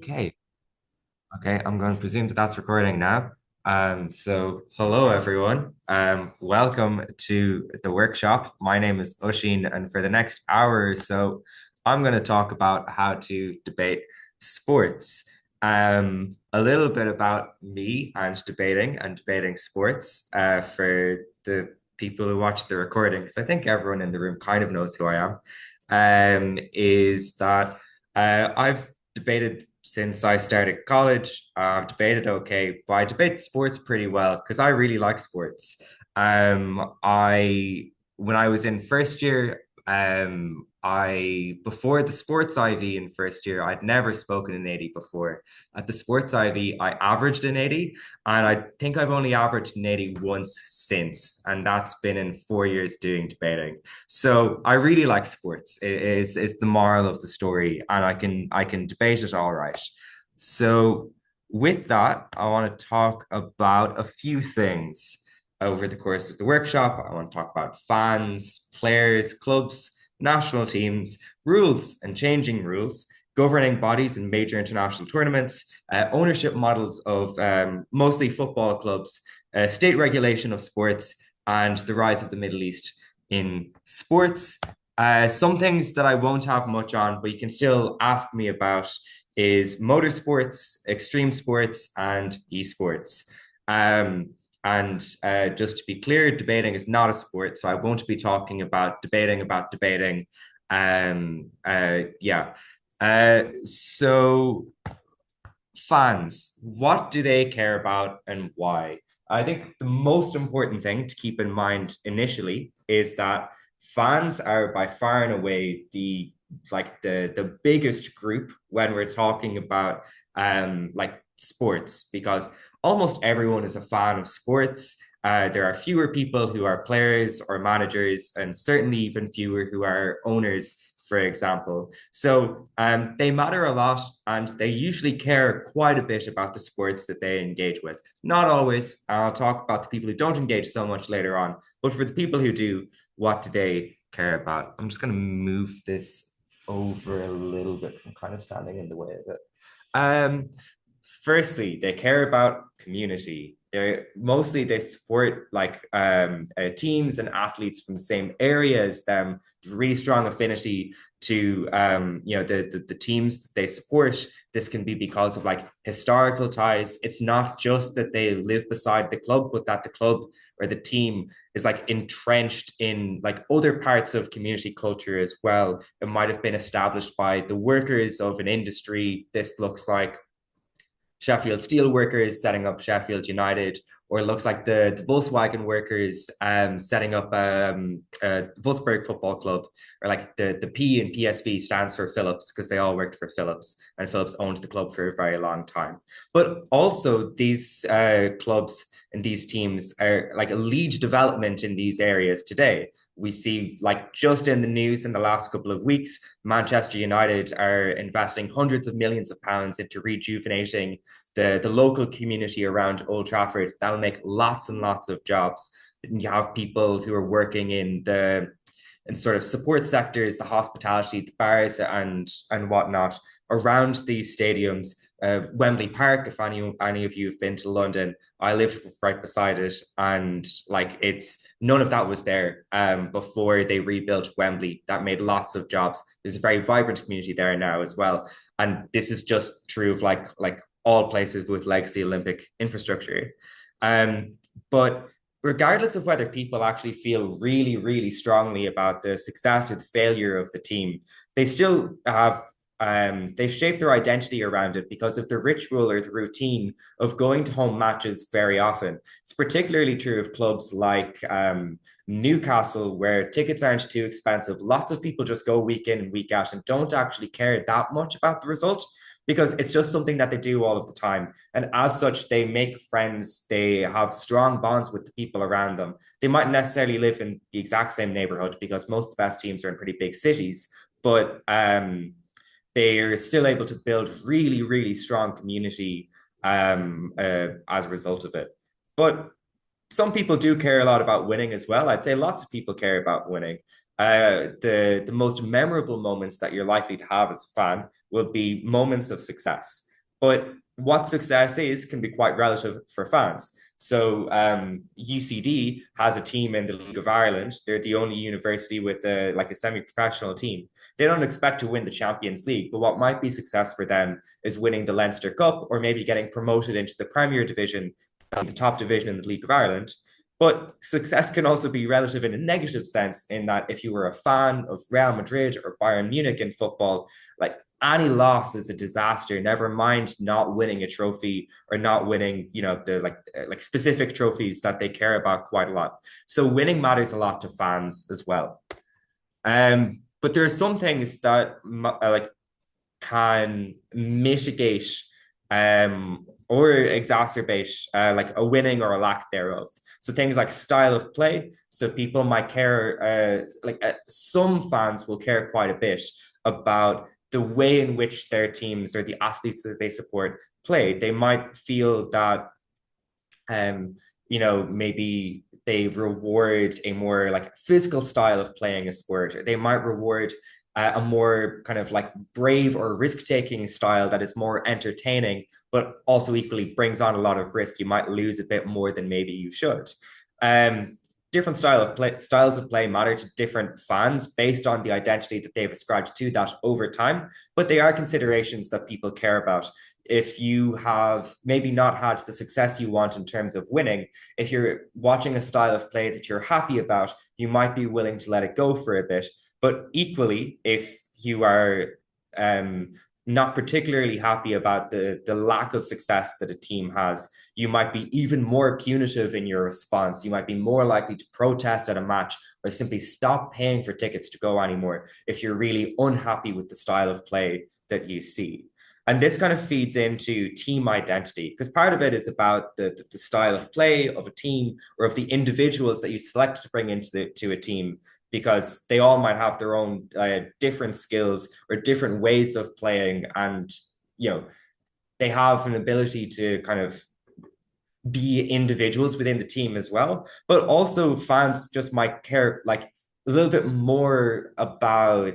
Okay. Okay, I'm going to presume that that's recording now. So hello everyone. Welcome to the workshop. My name is Oisín, and for the next hour or so, I'm going to talk about how to debate sports. A little bit about me and debating sports, for the people who watch the recordings. I think everyone in the room kind of knows who I am. Is that I've debated since I started college. I've debated okay, but I debate sports pretty well because I really like sports. I when I was in first year, I before the sports IV in first year, I'd never spoken an 80 before. At the sports IV, I averaged an 80, and I think I've only averaged an 80 once since, and that's been in 4 years doing debating. So I really like sports. It is the moral of the story, and I can debate it all right. So with that, I want to talk about a few things over the course of the workshop. I want to talk about fans, players, clubs, national teams, rules and changing rules, governing bodies in major international tournaments, ownership models of mostly football clubs, state regulation of sports, and the rise of the Middle East in sports. Some things that I won't have much on, but you can still ask me about, is motorsports, extreme sports, and esports. And just to be clear, debating is not a sport, so I won't be talking about debating. Yeah. So fans, what do they care about and why? I think the most important thing to keep in mind initially is that fans are by far and away the biggest group when we're talking about like sports, because almost everyone is a fan of sports. There are fewer people who are players or managers, and certainly even fewer who are owners, for example. So they matter a lot, and they usually care quite a bit about the sports that they engage with. Not always. I'll talk about the people who don't engage so much later on. But for the people who do, what do they care about? I'm just going to move this over a little bit because I'm kind of standing in the way of it. Um, Firstly, they care about community. They support teams and athletes from the same area as them. Really strong affinity to the teams that they support. This can be because of like historical ties. It's not just that they live beside the club, but that the club or the team is like entrenched in like other parts of community culture as well. It might have been established by the workers of an industry. This looks like Sheffield Steelworkers setting up Sheffield United, or it looks like the Volkswagen workers setting up Wolfsburg Football Club, or like the P in PSV stands for Philips because they all worked for Philips, and Philips owned the club for a very long time. But also these clubs and these teams are like a lead development in these areas today. We see, like, just in the news in the last couple of weeks, Manchester United are investing hundreds of millions of pounds into rejuvenating the local community around Old Trafford. That'll make lots and lots of jobs. And you have people who are working in sort of support sectors, the hospitality, the bars, and whatnot around these stadiums. Wembley Park, if any of you have been to London, I live right beside it, and like it's none of that was there before they rebuilt Wembley. That made lots of jobs. There's a very vibrant community there now as well, and this is just true of like all places with legacy Olympic infrastructure. But regardless of whether people actually feel really, really strongly about the success or the failure of the team, they still have they shape their identity around it because of the ritual or the routine of going to home matches very often. It's particularly true of clubs like Newcastle, where tickets aren't too expensive. Lots of people just go week in and week out and don't actually care that much about the result because it's just something that they do all of the time. And as such, they make friends, they have strong bonds with the people around them. They might necessarily live in the exact same neighborhood because most of the best teams are in pretty big cities, but they're still able to build really, really strong community as a result of it. But some people do care a lot about winning as well. I'd say lots of people care about winning. The most memorable moments that you're likely to have as a fan will be moments of success. But what success is can be quite relative for fans. So UCD has a team in the League of Ireland. They're the only university with like a semi-professional team. They don't expect to win the Champions League, but what might be success for them is winning the Leinster Cup or maybe getting promoted into the Premier Division, the top division in the League of Ireland. But success can also be relative in a negative sense, in that if you were a fan of Real Madrid or Bayern Munich in football, like any loss is a disaster. Never mind not winning a trophy or not winning, the like specific trophies that they care about quite a lot. So winning matters a lot to fans as well. But there are some things that like can mitigate or exacerbate like a winning or a lack thereof. So things like style of play. So people might care, some fans will care quite a bit about the way in which their teams or the athletes that they support play. They might feel that, maybe they reward a more like physical style of playing a sport. They might reward a more kind of like brave or risk-taking style that is more entertaining, but also equally brings on a lot of risk. You might lose a bit more than maybe you should. Um, Different styles of play matter to different fans based on the identity that they've ascribed to that over time, but they are considerations that people care about. If you have maybe not had the success you want in terms of winning, if you're watching a style of play that you're happy about, you might be willing to let it go for a bit. But equally, if you are not particularly happy about the lack of success that a team has, you might be even more punitive in your response. You might be more likely to protest at a match or simply stop paying for tickets to go anymore if you're really unhappy with the style of play that you see. And this kind of feeds into team identity, because part of it is about the style of play of a team or of the individuals that you select to bring into a team, because they all might have their own different skills or different ways of playing. And, they have an ability to kind of be individuals within the team as well. But also fans just might care like a little bit more about,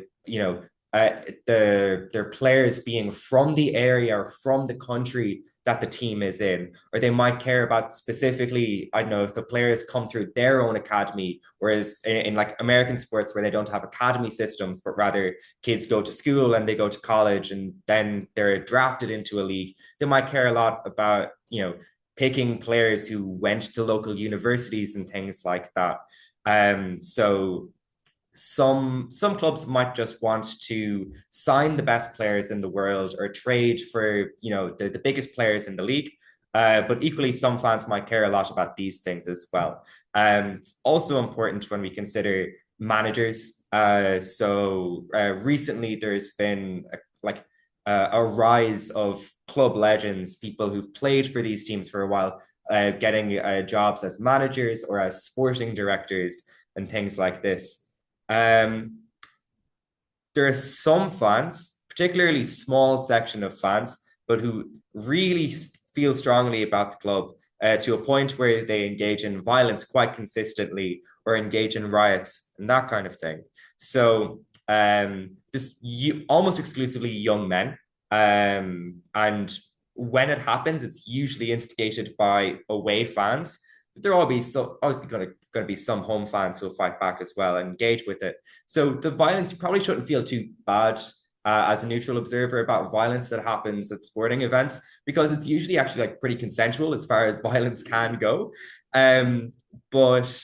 their players being from the area or from the country that the team is in, or they might care about specifically, I don't know, if the players come through their own academy, whereas in like American sports where they don't have academy systems, but rather kids go to school and they go to college and then they're drafted into a league. They might care a lot about, picking players who went to local universities and things like that. So some clubs might just want to sign the best players in the world or trade for the biggest players in the league. But equally, some fans might care a lot about these things as well. It's also important when we consider managers. Recently, there's been a rise of club legends, people who've played for these teams for a while, getting jobs as managers or as sporting directors and things like this. Um, there are some fans, particularly small section of fans, but who really feel strongly about the club to a point where they engage in violence quite consistently or engage in riots and that kind of thing. So almost exclusively young men, and when it happens, it's usually instigated by away fans. But there will always going to be some home fans who will fight back as well and engage with it. So the violence, you probably shouldn't feel too bad as a neutral observer about violence that happens at sporting events, because it's usually actually like pretty consensual as far as violence can go. But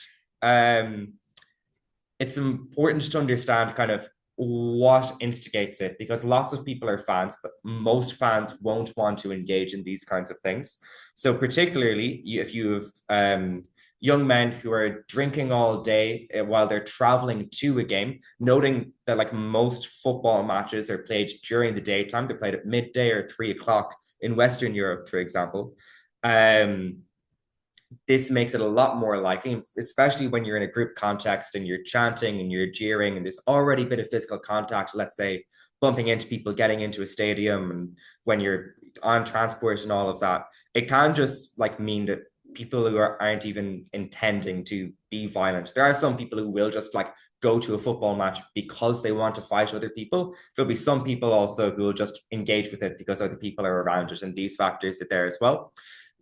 it's important to understand kind of what instigates it, because lots of people are fans, but most fans won't want to engage in these kinds of things. So particularly if you have young men who are drinking all day while they're traveling to a game, noting that like most football matches are played during the daytime, they're played at midday or 3 o'clock in Western Europe, for example. This makes it a lot more likely, especially when you're in a group context and you're chanting and you're jeering and there's already a bit of physical contact, let's say bumping into people, getting into a stadium, and when you're on transport and all of that, it can just like mean that people who aren't even intending to be violent. There are some people who will just like go to a football match because they want to fight other people. There'll be some people also who will just engage with it because other people are around it, and these factors are there as well.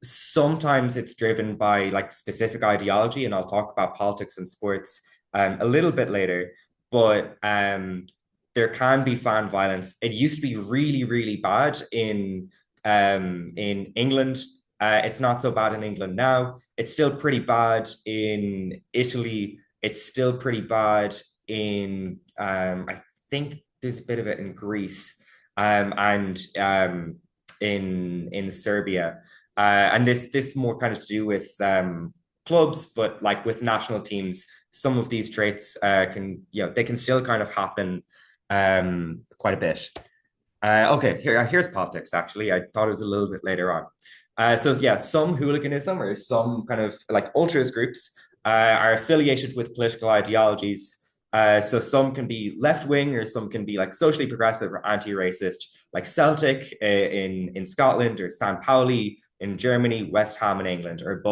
Sometimes it's driven by like specific ideology, and I'll talk about politics and sports a little bit later. But there can be fan violence. It used to be really, really bad in England. It's not so bad in England now. It's still pretty bad in Italy. It's still pretty bad in I think there's a bit of it in Greece and in Serbia. And this more kind of to do with clubs, but like with national teams, some of these traits can, they can still kind of happen quite a bit. Okay, here's politics, actually. I thought it was a little bit later on. So yeah, some hooliganism or some kind of like ultras groups are affiliated with political ideologies. So some can be left wing or some can be like socially progressive or anti-racist, like Celtic in Scotland or San Pauli in Germany, West Ham in England, or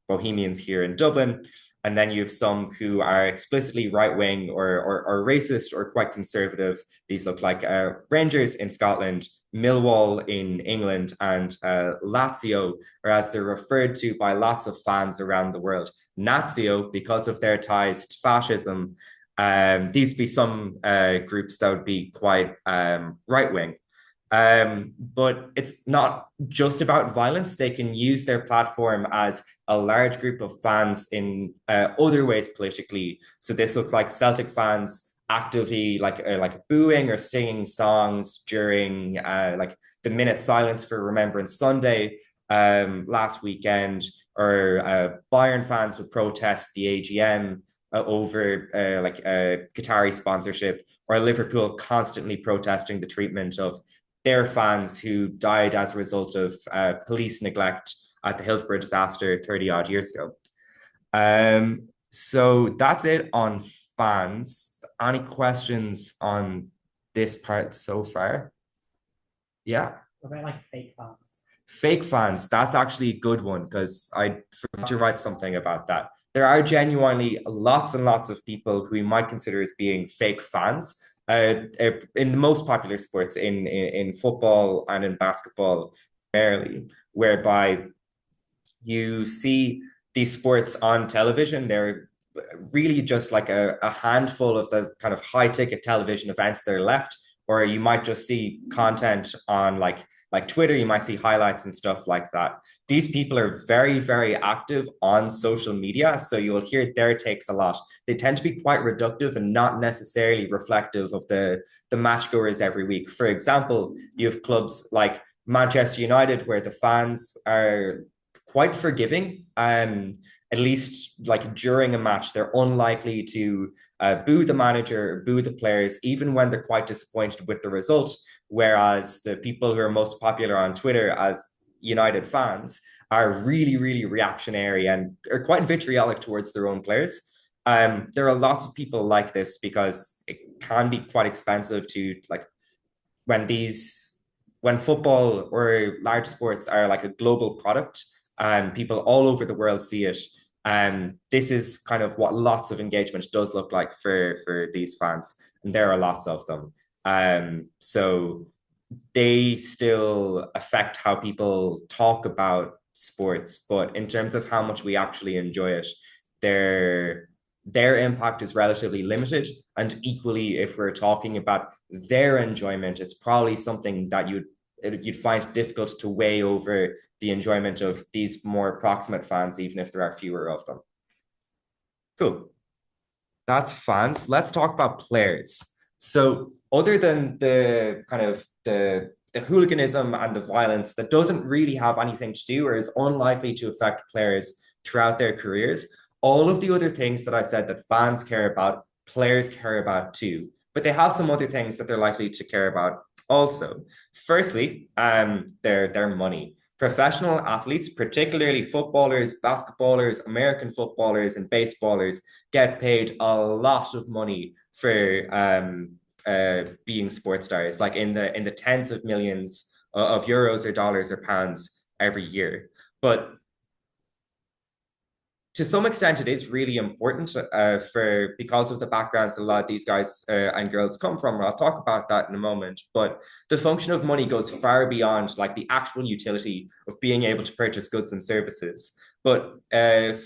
Bohemians here in Dublin. And then you have some who are explicitly right wing or racist or quite conservative. These look like Rangers in Scotland, Millwall in England, and Lazio, or as they're referred to by lots of fans around the world, Nazio, because of their ties to fascism. These would be some groups that would be quite right wing. But it's not just about violence. They can use their platform as a large group of fans in other ways politically. So this looks like Celtic fans actively like booing or singing songs during like the minute silence for Remembrance Sunday last weekend, or Bayern fans would protest the AGM over Qatari sponsorship, or Liverpool constantly protesting the treatment of their fans who died as a result of police neglect at the Hillsborough disaster 30 odd years ago. So that's it on fans. Any questions on this part so far? Yeah. What about like fake fans? Fake fans, that's actually a good one because I forgot to write something about that. There are genuinely lots and lots of people who we might consider as being fake fans. In the most popular sports, in football and in basketball, primarily, whereby you see these sports on television. They're really just like a handful of the kind of high ticket television events that are left, or you might just see content on like Twitter. You might see highlights and stuff like that. These people are very, very active on social media, so you will hear their takes a lot. They tend to be quite reductive and not necessarily reflective of the matchgoers every week. For example, you have clubs like Manchester United where the fans are quite forgiving. At least like during a match, they're unlikely to boo the manager, boo the players, even when they're quite disappointed with the result. Whereas the people who are most popular on Twitter as United fans are really, really reactionary and are quite vitriolic towards their own players. There are lots of people like this because it can be quite expensive to like when football or large sports are like a global product and people all over the world see it. And this is kind of what lots of engagement does look like for these fans, and there are lots of them. So they still affect how people talk about sports, but in terms of how much we actually enjoy it, their impact is relatively limited. And equally, if we're talking about their enjoyment, it's probably something that you'd find difficult to weigh over the enjoyment of these more approximate fans, even if there are fewer of them. Cool. That's fans. Let's talk about players. So other than the kind of the hooliganism and the violence that doesn't really have anything to do or is unlikely to affect players throughout their careers, all of the other things that I said that fans care about, players care about too. But they have some other things that they're likely to care about also. Firstly, their money. Professional athletes, particularly footballers, basketballers, American footballers, and baseballers, get paid a lot of money for being sports stars, like in the tens of millions of euros or dollars or pounds every year. But to some extent, it is really important for because of the backgrounds a lot of these guys and girls come from. And I'll talk about that in a moment. But the function of money goes far beyond like the actual utility of being able to purchase goods and services. But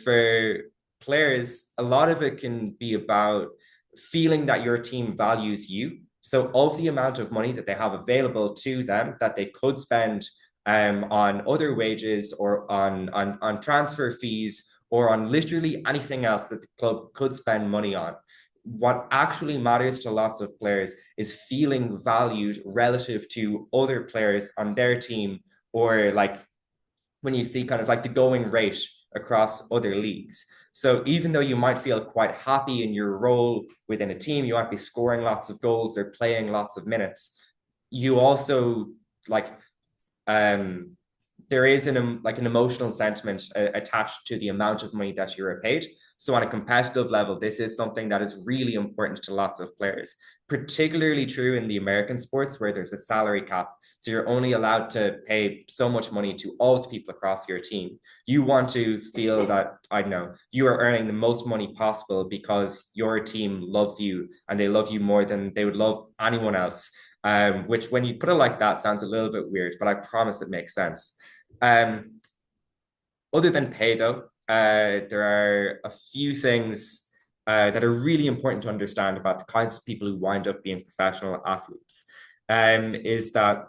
for players, a lot of it can be about feeling that your team values you. So of the amount of money that they have available to them that they could spend on other wages or on transfer fees or on literally anything else that the club could spend money on. What actually matters to lots of players is feeling valued relative to other players on their team, or like when you see kind of like the going rate across other leagues. So even though you might feel quite happy in your role within a team, you might be scoring lots of goals or playing lots of minutes, you also like um there is an emotional sentiment attached to the amount of money that you're paid. So on a competitive level, this is something that is really important to lots of players, particularly true in the American sports where there's a salary cap. So you're only allowed to pay so much money to all the people across your team. You want to feel that, I don't know, you are earning the most money possible because your team loves you and they love you more than they would love anyone else. Which when you put it like that sounds a little bit weird, but I promise it makes sense. Um, Other than pay, though, there are a few things that are really important to understand about the kinds of people who wind up being professional athletes. Is that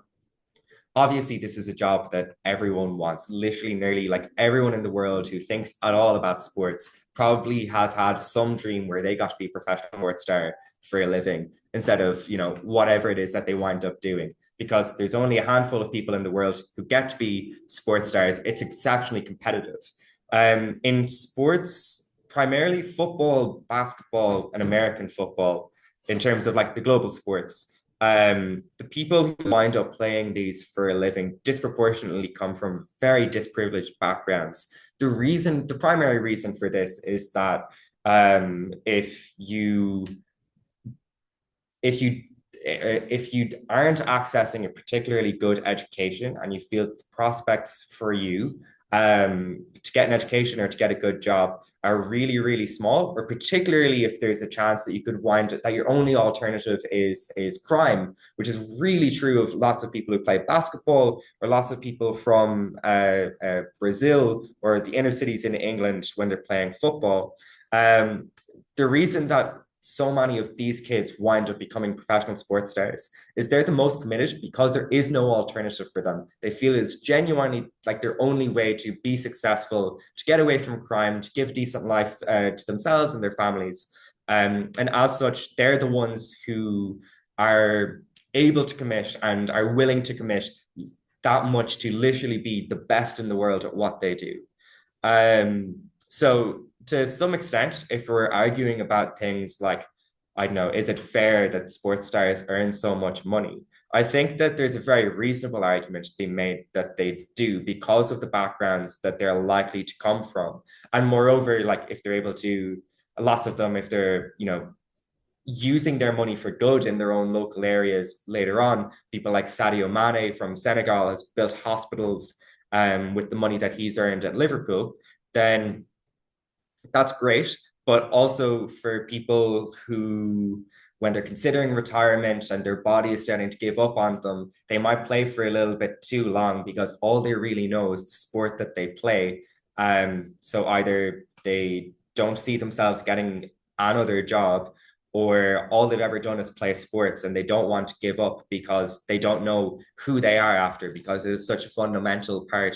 obviously this is a job that everyone wants. Literally, nearly like everyone in the world who thinks at all about sports probably has had some dream where they got to be a professional sports star for a living instead of, you know, whatever it is that they wind up doing. Because there's only a handful of people in the world who get to be sports stars. It's exceptionally competitive. In sports, primarily football, basketball, and American football, in terms of like the global sports, the people who wind up playing these for a living disproportionately come from very disprivileged backgrounds. The primary reason for this is that if you if you aren't accessing a particularly good education and you feel the prospects for you to get an education or to get a good job are really, really small, or particularly if there's a chance that you could wind that your only alternative is crime, which is really true of lots of people who play basketball or lots of people from Brazil or the inner cities in England when they're playing football. The reason that so many of these kids wind up becoming professional sports stars is they're the most committed because there is no alternative for them. They feel it's genuinely like their only way to be successful, to get away from crime, to give decent life to themselves and their families. And as such, they're the ones who are able to commit and are willing to commit that much to literally be the best in the world at what they do. So to some extent, if we're arguing about things like, I don't know, is it fair that sports stars earn so much money? I think that there's a very reasonable argument to be made that they do because of the backgrounds that they're likely to come from. And moreover, like if they're able to, lots of them, if they're, you know, using their money for good in their own local areas later on, people like Sadio Mane from Senegal has built hospitals with the money that he's earned at Liverpool, then that's great. But also for people who, when they're considering retirement and their body is starting to give up on them, they might play for a little bit too long because all they really know is the sport that they play. So either they don't see themselves getting another job, or all they've ever done is play sports and they don't want to give up because they don't know who they are after, because it is such a fundamental part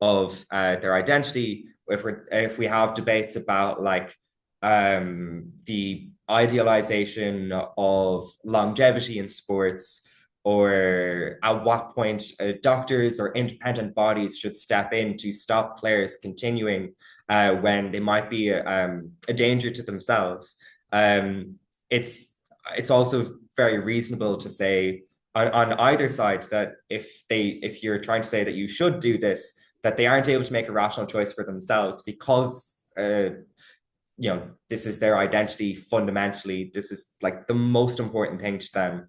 of their identity. If we have debates about like the idealization of longevity in sports, or at what point doctors or independent bodies should step in to stop players continuing when they might be a danger to themselves. Um, it's it's also very reasonable to say on either side that if you're trying to say that you should do this, that they aren't able to make a rational choice for themselves because you know, this is their identity fundamentally. This is like the most important thing to them.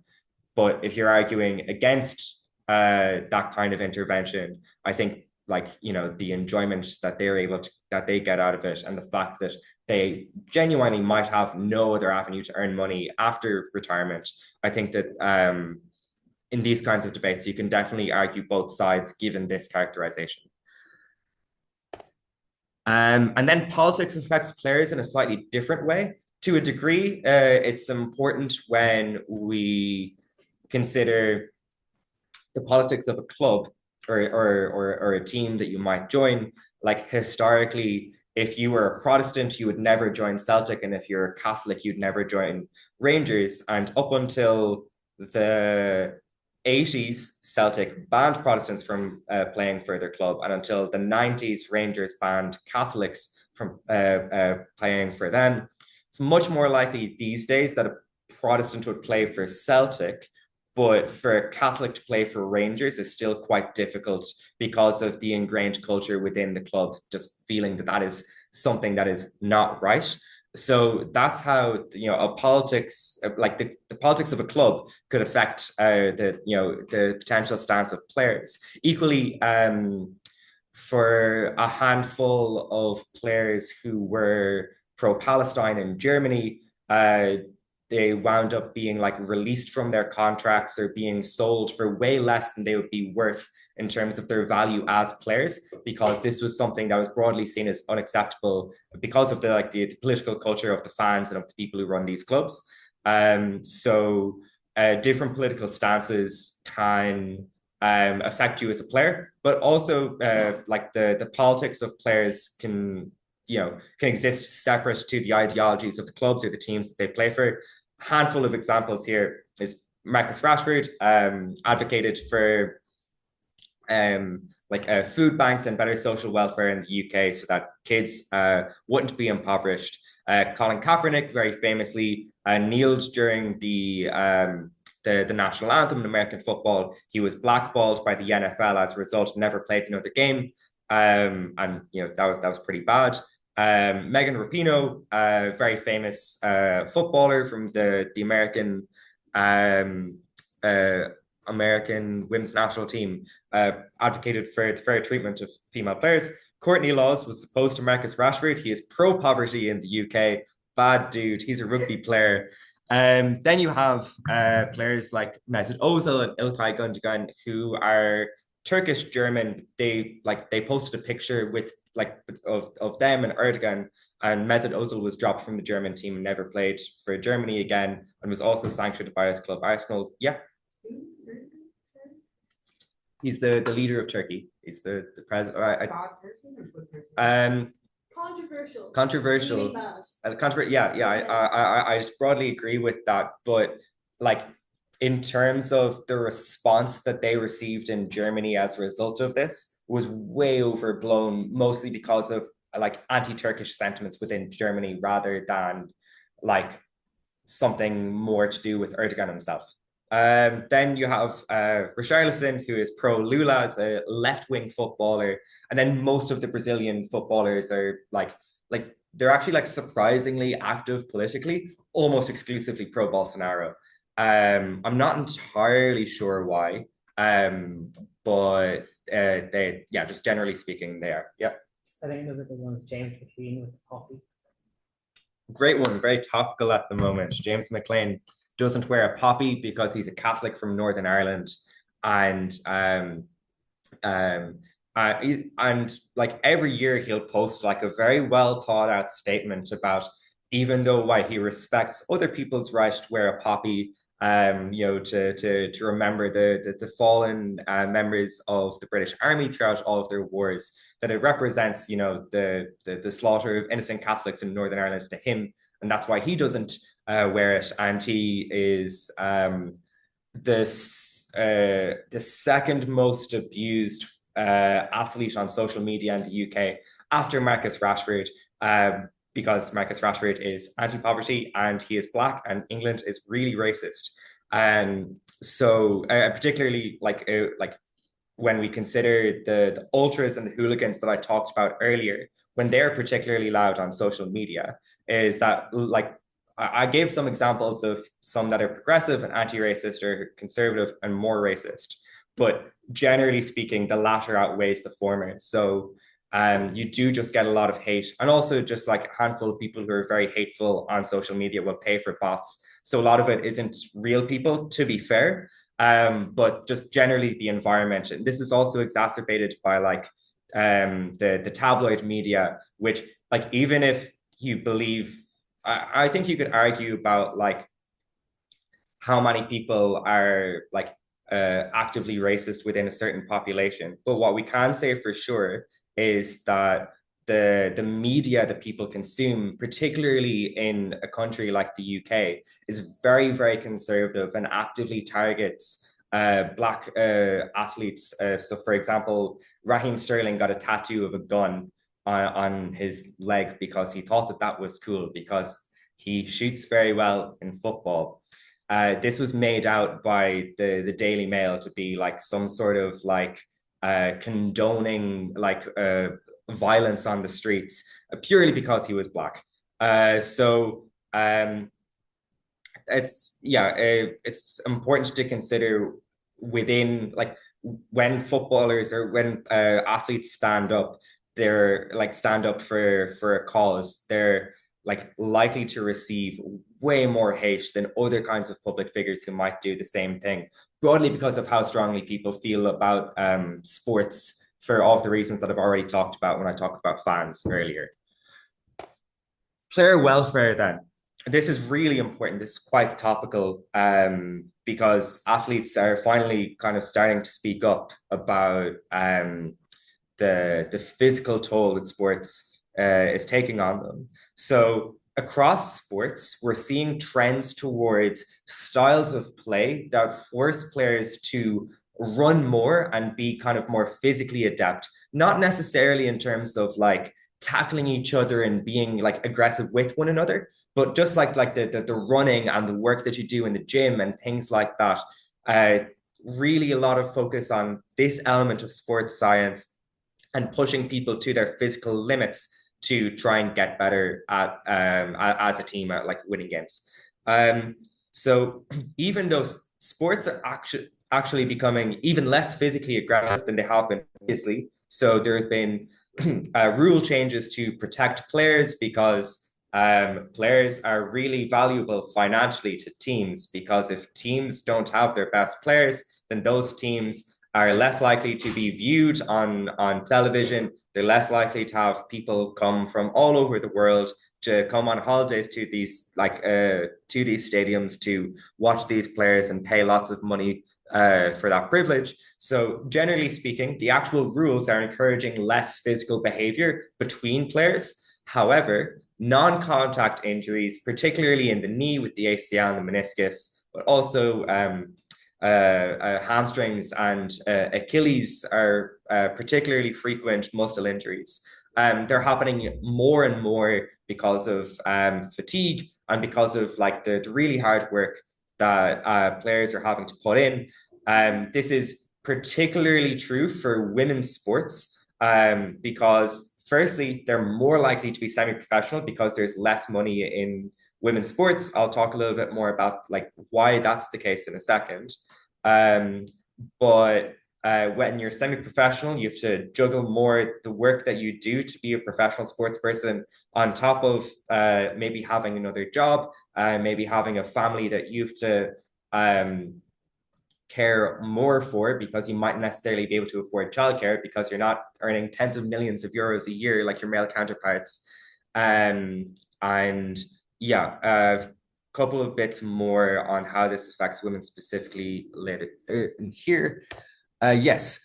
But if you're arguing against that kind of intervention, I think like, the enjoyment that that they get out of it, and the fact that they genuinely might have no other avenue to earn money after retirement. I think that in these kinds of debates, you can definitely argue both sides given this characterization. And then politics affects players in a slightly different way. To a degree, it's important when we consider the politics of a club or a team that you might join. Like historically, if you were a Protestant, you would never join Celtic, and if you're a Catholic, you'd never join Rangers. And up until the 80s, Celtic banned Protestants from playing for their club, and until the 90s, Rangers banned Catholics from playing for them. It's much more likely these days that a Protestant would play for Celtic, but for a Catholic to play for Rangers is still quite difficult because of the ingrained culture within the club, just feeling that that is something that is not right. So that's how a politics, like the politics of a club, could affect the potential stance of players. Equally, for a handful of players who were pro-Palestine in Germany, they wound up being like released from their contracts or being sold for way less than they would be worth in terms of their value as players, because this was something that was broadly seen as unacceptable because of the political culture of the fans and of the people who run these clubs. So different political stances can affect you as a player, but also like the politics of players can exist separate to the ideologies of the clubs or the teams that they play for. A handful of examples here is Marcus Rashford advocated for food banks and better social welfare in the UK so that kids wouldn't be impoverished. Colin Kaepernick very famously kneeled during the national anthem in American football. He was blackballed by the NFL as a result, never played another game. And that was pretty bad. Megan Rapinoe, very famous footballer from the American American women's national team, advocated for the fair treatment of female players. Courtney Laws was opposed to Marcus Rashford. He is pro-poverty in the UK. Bad dude. He's a rugby player. Then you have players like Mesut Ozil and İlkay Gundogan, who are Turkish German. They posted a picture with of them and Erdogan, and Mesut Ozil was dropped from the German team and never played for Germany again, and was also sanctioned by his club Arsenal. Yeah, he's the leader of Turkey. He's the president. Controversial. Controversial. Really bad. Yeah. I just broadly agree with that, but like in terms of the response that they received in Germany as a result of this was way overblown, mostly because of like anti-Turkish sentiments within Germany rather than like something more to do with Erdogan himself. Then you have Richarlison, who is pro Lula, as a left-wing footballer, and then most of the Brazilian footballers are like they're actually like surprisingly active politically, almost exclusively pro Bolsonaro. I'm not entirely sure why, but just generally speaking, they are. Yeah. I think another big one is James McLean with the poppy. Great one, very topical at the moment. James McLean doesn't wear a poppy because he's a Catholic from Northern Ireland, and like every year he'll post like a very well thought out statement about, even though why he respects other people's right to wear a poppy, to remember the fallen members of the British Army throughout all of their wars, that it represents the slaughter of innocent Catholics in Northern Ireland to him, and that's why he doesn't wear it. And he is the second most abused athlete on social media in the UK after Marcus Rashford, because Marcus Rashford is anti-poverty and he is black, and England is really racist. So particularly like when we consider the ultras and the hooligans that I talked about earlier, when they're particularly loud on social media, is that like I gave some examples of some that are progressive and anti-racist or conservative and more racist. but generally speaking, the latter outweighs the former. So you do just get a lot of hate, and also just like a handful of people who are very hateful on social media will pay for bots. So a lot of it isn't real people, to be fair, but just generally the environment. And this is also exacerbated by like the tabloid media, which like even if you believe, I think you could argue about like how many people are like actively racist within a certain population. But what we can say for sure is that the media that people consume, particularly in a country like the UK, is very, very conservative and actively targets black athletes. So, for example, Raheem Sterling got a tattoo of a gun on his leg because he thought that that was cool because he shoots very well in football. This was made out by the Daily Mail to be like some sort of like condoning like violence on the streets purely because he was black. So it's important to consider within like when footballers or when athletes stand up, they're like stand up for a cause. They're like likely to receive way more hate than other kinds of public figures who might do the same thing, broadly because of how strongly people feel about sports for all of the reasons that I've already talked about when I talked about fans earlier. Player welfare, then. This is really important. This is quite topical because athletes are finally kind of starting to speak up about the physical toll that sports is taking on them. So across sports, we're seeing trends towards styles of play that force players to run more and be kind of more physically adept, not necessarily in terms of like tackling each other and being like aggressive with one another, but just like the running and the work that you do in the gym and things like that. Really a lot of focus on this element of sports science and pushing people to their physical limits to try and get better at as a team at like winning games. So even though sports are actually becoming even less physically aggressive than they have been previously, so there have been rule changes to protect players because players are really valuable financially to teams, because if teams don't have their best players, then those teams are less likely to be viewed on television. They're less likely to have people come from all over the world to come on holidays to these stadiums to watch these players and pay lots of money for that privilege. So generally speaking, the actual rules are encouraging less physical behavior between players. However, non-contact injuries, particularly in the knee with the ACL and the meniscus, but also hamstrings and Achilles are particularly frequent muscle injuries. They're happening more and more because of fatigue and because of like the really hard work that players are having to put in. This is particularly true for women's sports because firstly, they're more likely to be semi-professional because there's less money in women's sports. I'll talk a little bit more about like why that's the case in a second. But when you're semi-professional, you have to juggle more the work that you do to be a professional sports person on top of maybe having another job, maybe having a family that you have to care more for because you might necessarily be able to afford childcare because you're not earning tens of millions of euros a year like your male counterparts. And yeah, a couple of bits more on how this affects women specifically later here. Yes.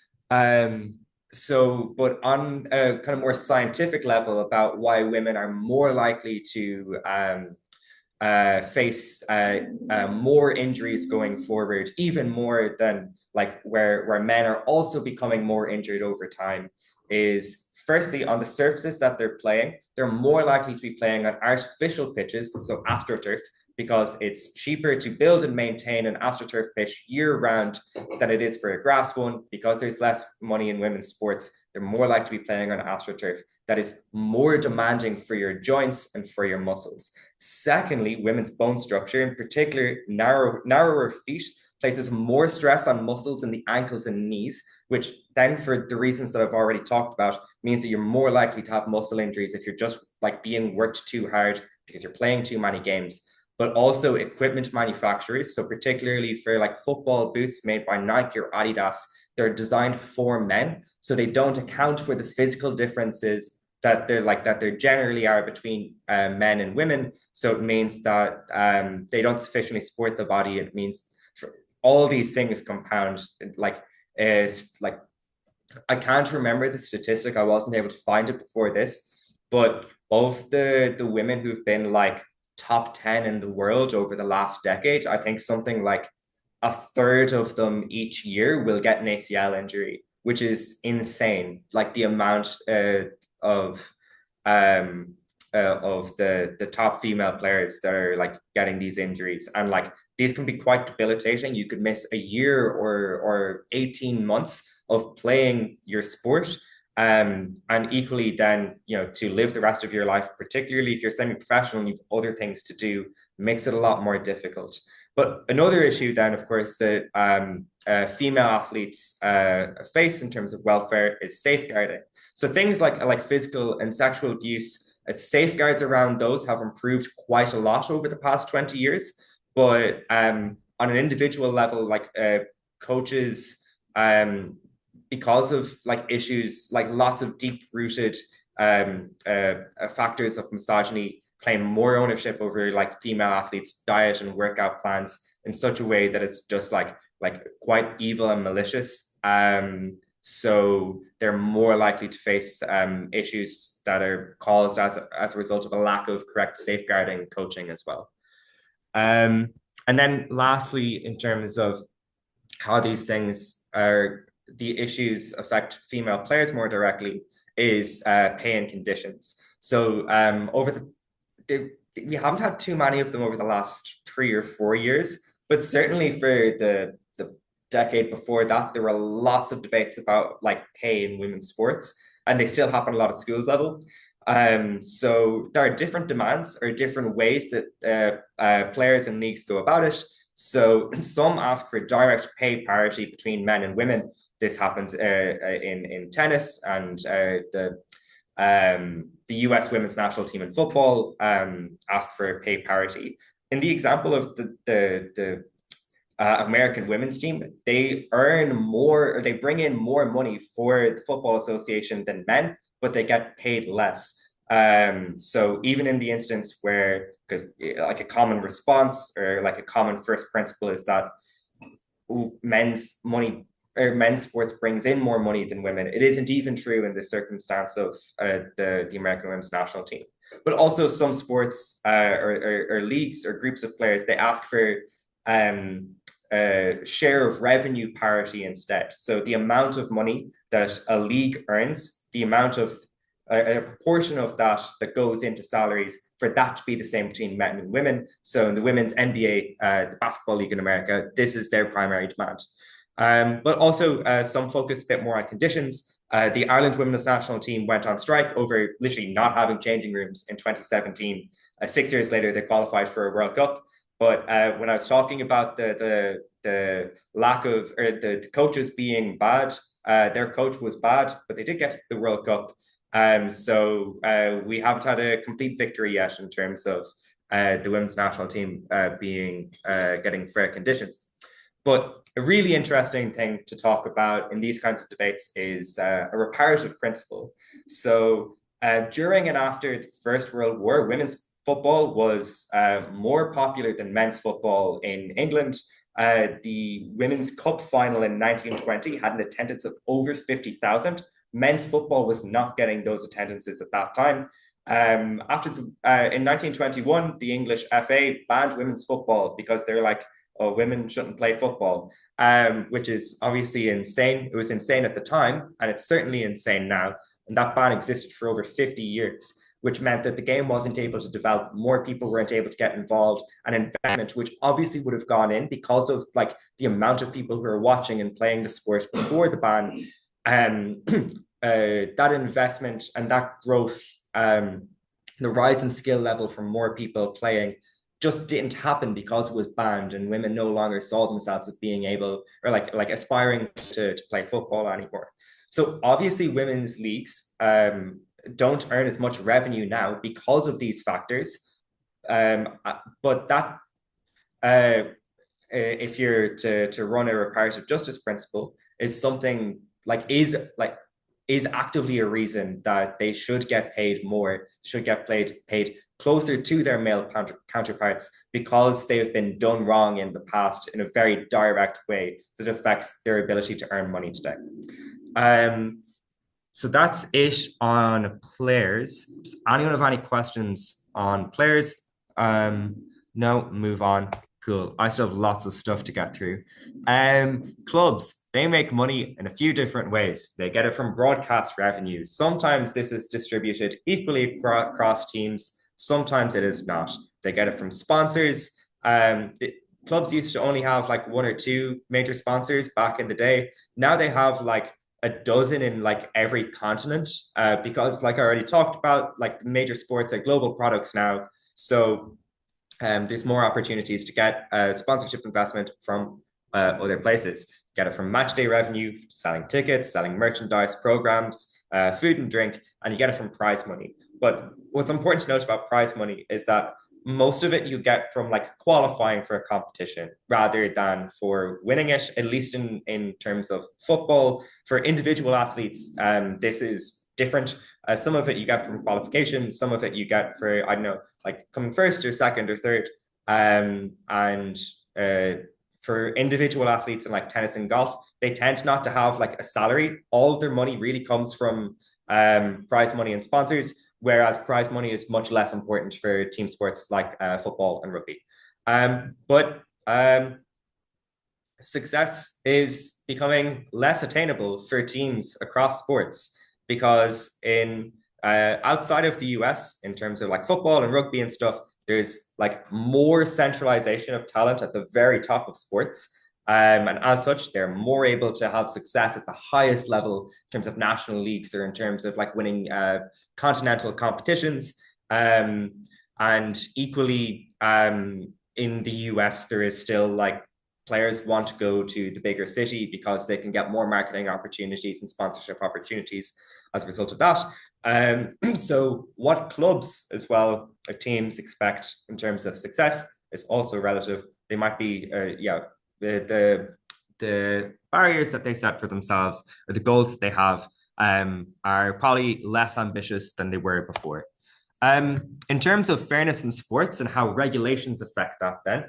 So, but on a kind of more scientific level about why women are more likely to face more injuries going forward, even more than like where men are also becoming more injured over time, is firstly on the surfaces that they're playing, they're more likely to be playing on artificial pitches, so astroturf, because it's cheaper to build and maintain an astroturf pitch year round than it is for a grass one. Because there's less money in women's sports, they're more likely to be playing on astroturf that is more demanding for your joints and for your muscles. Secondly, women's bone structure, in particular narrower feet, places more stress on muscles in the ankles and knees, which then, for the reasons that I've already talked about, means that you're more likely to have muscle injuries if you're just like being worked too hard because you're playing too many games. But also equipment manufacturers, so particularly for like football boots made by Nike or Adidas, they're designed for men, so they don't account for the physical differences that there generally are between men and women. So it means that they don't sufficiently support the body. It means all these things compound. Like I can't remember the statistic. I wasn't able to find it before this, but of the women who've been like top 10 in the world over the last decade, I think something like a third of them each year will get an ACL injury, which is insane. Like the amount of the top female players that are like getting these injuries, and like these can be quite debilitating. You could miss a year or 18 months of playing your sport. And equally then, to live the rest of your life, particularly if you're semi-professional and you've other things to do, makes it a lot more difficult. But another issue then, of course, that female athletes face in terms of welfare is safeguarding. So things like physical and sexual abuse, safeguards around those have improved quite a lot over the past 20 years. But on an individual level, like coaches, because of like issues, like lots of deep-rooted factors of misogyny, claim more ownership over like female athletes' diet and workout plans in such a way that it's just like quite evil and malicious. So they're more likely to face issues that are caused as a result of a lack of correct safeguarding coaching as well. And then lastly, in terms of how these things are, the issues affect female players more directly, is pay and conditions. So we haven't had too many of them over the last 3 or 4 years, but certainly for the decade before that, there were lots of debates about like pay in women's sports, and they still happen a lot at schools level. So there are different demands or different ways that players and leagues go about it. So some ask for direct pay parity between men and women. This happens in tennis, and the US women's national team in football ask for pay parity. In the example of the American women's team, they earn more, or they bring in more money for the Football Association than men, but they get paid less. So even in the instance where, because like a common response or like a common first principle is that men's money or men's sports brings in more money than women, it isn't even true in the circumstance of the American women's national team. But also some sports or leagues or groups of players, they ask for share of revenue parity instead. So the amount of money that a league earns, the amount of a proportion of that goes into salaries, for that to be the same between men and women. So in the women's NBA, the basketball league in America, this is their primary demand. But also some focus a bit more on conditions. The Ireland women's national team went on strike over literally not having changing rooms in 2017. 6 years later, they qualified for a World Cup. But when I was talking about the lack of, or the coaches being bad, their coach was bad, but they did get to the World Cup. So we haven't had a complete victory yet in terms of the women's national team getting fair conditions. But a really interesting thing to talk about in these kinds of debates is a reparative principle. So during and after the First World War, women's football was more popular than men's football in England. The Women's Cup final in 1920 had an attendance of over 50,000. Men's football was not getting those attendances at that time. In 1921, the English FA banned women's football because they're like, oh, women shouldn't play football, which is obviously insane. It was insane at the time, and it's certainly insane now. And that ban existed for over 50 years, which meant that the game wasn't able to develop. More people weren't able to get involved, and investment, which obviously would have gone in because of like the amount of people who are watching and playing the sport before the ban. That investment and that growth, the rise in skill level from more people playing, just didn't happen because it was banned and women no longer saw themselves as being able or like aspiring to play football anymore. So obviously women's leagues don't earn as much revenue now because of these factors. But that if you're to run a reparative justice principle is something is actively a reason that they should get paid more, should get paid closer to their male counterparts because they've been done wrong in the past in a very direct way that affects their ability to earn money today. So that's it on players. Does anyone have any questions on players? No, move on. Cool. I still have lots of stuff to get through. Clubs, they make money in a few different ways. They get it from broadcast revenue. Sometimes this is distributed equally across teams. Sometimes it is not. They get it from sponsors. Clubs used to only have like one or two major sponsors back in the day. Now they have like a dozen in like every continent because like I already talked about, like the major sports are global products now. So there's more opportunities to get sponsorship investment from other places. Get it from match day revenue, selling tickets, selling merchandise, programs, food and drink, and you get it from prize money. But what's important to note about prize money is that most of it you get from like qualifying for a competition rather than for winning it, at least in terms of football. For individual athletes, this is different. Some of it you get from qualifications, some of it you get for, I don't know, like coming first or second or third. And for individual athletes in like tennis and golf, they tend not to have like a salary. All of their money really comes from prize money and sponsors, whereas prize money is much less important for team sports like football and rugby. But success is becoming less attainable for teams across sports because in outside of the US, in terms of like football and rugby and stuff, there's like more centralization of talent at the very top of sports. And as such, they're more able to have success at the highest level in terms of national leagues or in terms of like winning continental competitions. And equally, in the US, there is still like players want to go to the bigger city because they can get more marketing opportunities and sponsorship opportunities as a result of that. So what clubs as well or teams expect in terms of success is also relative. They might be, the barriers that they set for themselves or the goals that they have are probably less ambitious than they were before. In terms of fairness in sports and how regulations affect that, then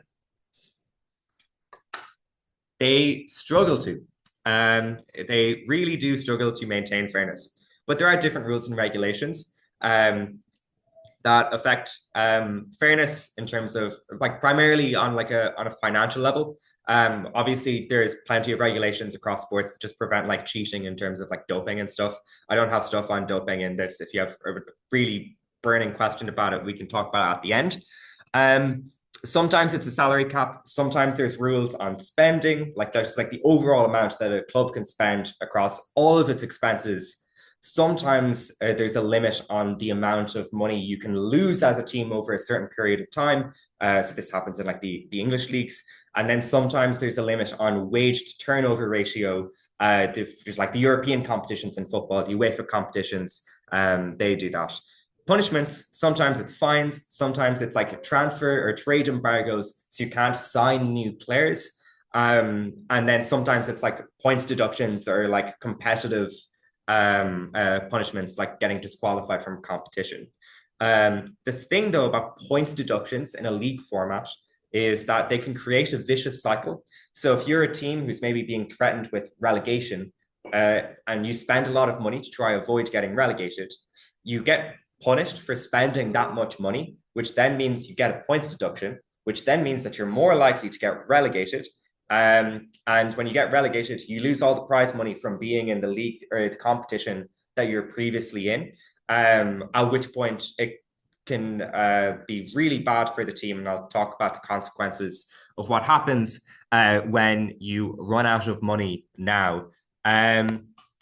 they struggle to. They really do struggle to maintain fairness. But there are different rules and regulations that affect fairness in terms of like primarily on like on a financial level. Obviously, there's plenty of regulations across sports that just prevent like cheating in terms of like doping and stuff. I don't have stuff on doping in this. If you have a really burning question about it, we can talk about it at the end. Sometimes it's a salary cap. Sometimes there's rules on spending. Like there's like the overall amount that a club can spend across all of its expenses. Sometimes there's a limit on the amount of money you can lose as a team over a certain period of time. So this happens in like the English leagues. And then sometimes there's a limit on wage to turnover ratio. There's like the European competitions in football, the UEFA competitions, they do that. Punishments, sometimes it's fines, sometimes it's like a transfer or trade embargoes, so you can't sign new players. And then sometimes it's like points deductions or like competitive punishments, like getting disqualified from competition. The thing though about points deductions in a league format is that they can create a vicious cycle. So if you're a team who's maybe being threatened with relegation and you spend a lot of money to try avoid getting relegated, you get punished for spending that much money, which then means you get a points deduction, which then means that you're more likely to get relegated. And when you get relegated, you lose all the prize money from being in the league or the competition that you're previously in, at which point it can be really bad for the team. And I'll talk about the consequences of what happens when you run out of money now.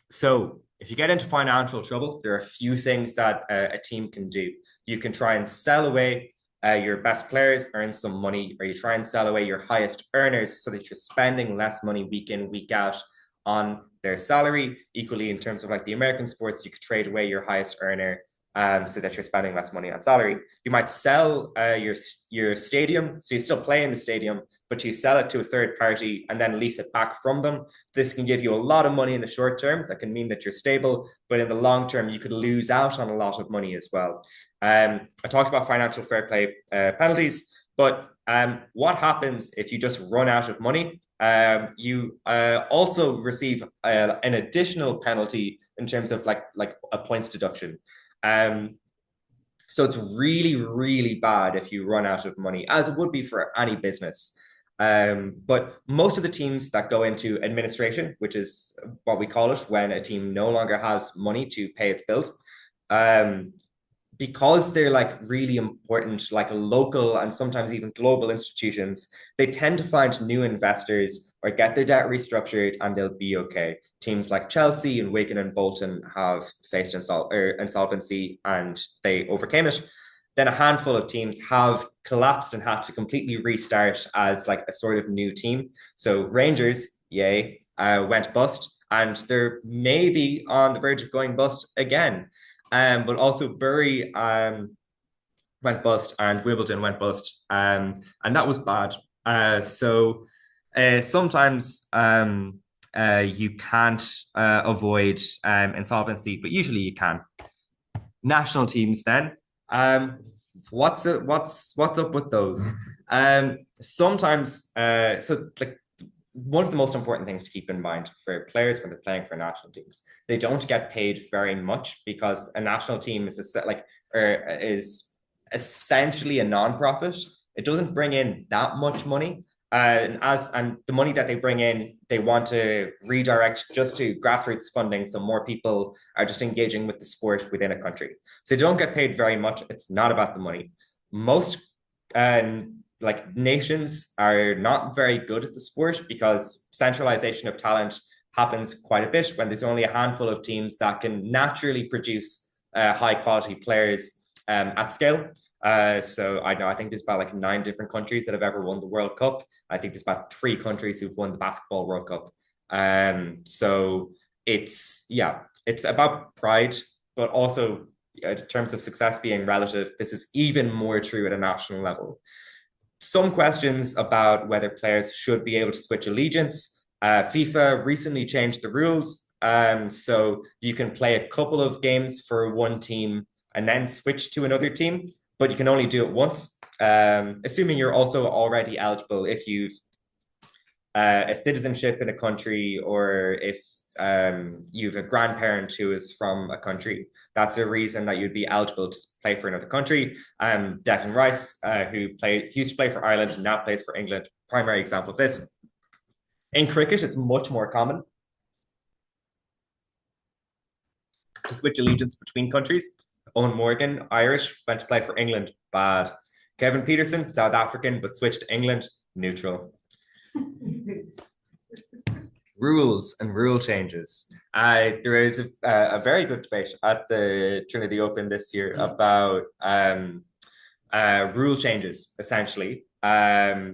So if you get into financial trouble, there are a few things that a team can do. You can try and sell away your best players earn some money, or you try and sell away your highest earners so that you're spending less money week in, week out on their salary. Equally, in terms of like the American sports, you could trade away your highest earner so that you're spending less money on salary. You might sell your stadium, so you still play in the stadium, but you sell it to a third party and then lease it back from them. This can give you a lot of money in the short term. That can mean that you're stable, but in the long term, you could lose out on a lot of money as well. I talked about financial fair play penalties, but what happens if you just run out of money? You also receive an additional penalty in terms of like a points deduction. So it's really, really bad if you run out of money, as it would be for any business. But most of the teams that go into administration, which is what we call it when a team no longer has money to pay its bills, because they're like really important, like local and sometimes even global institutions, they tend to find new investors or get their debt restructured and they'll be okay. Teams like Chelsea and Wigan and Bolton have faced insolvency and they overcame it. Then a handful of teams have collapsed and had to completely restart as like a sort of new team. So Rangers, yay, went bust, and they're maybe on the verge of going bust again. But also Bury went bust and Wimbledon went bust, and that was bad. Sometimes you can't avoid insolvency, but usually you can. National teams, then, what's up with those? Sometimes, so like one of the most important things to keep in mind for players when they're playing for national teams, they don't get paid very much because a national team is essentially a non-profit. It doesn't bring in that much money. And the money that they bring in, they want to redirect just to grassroots funding, so more people are just engaging with the sport within a country. So they don't get paid very much. It's not about the money. Most like nations are not very good at the sport because centralization of talent happens quite a bit when there's only a handful of teams that can naturally produce high quality players at scale. So I think there's about like 9 different countries that have ever won the World Cup. I think there's about 3 countries who've won the Basketball World Cup. So it's about pride, but also in terms of success being relative, this is even more true at a national level. Some questions about whether players should be able to switch allegiance. FIFA recently changed the rules. So you can play a couple of games for one team and then switch to another team, but you can only do it once, assuming you're also already eligible if you've a citizenship in a country, or if you've a grandparent who is from a country. That's a reason that you'd be eligible to play for another country. Declan Rice, who used to play for Ireland and now plays for England, primary example of this. In cricket, it's much more common to switch allegiance between countries. Owen Morgan, Irish, went to play for England, bad. Kevin Peterson, South African, but switched to England, neutral. Rules and rule changes. There is a very good debate at the Trinity Open this year about rule changes, essentially, where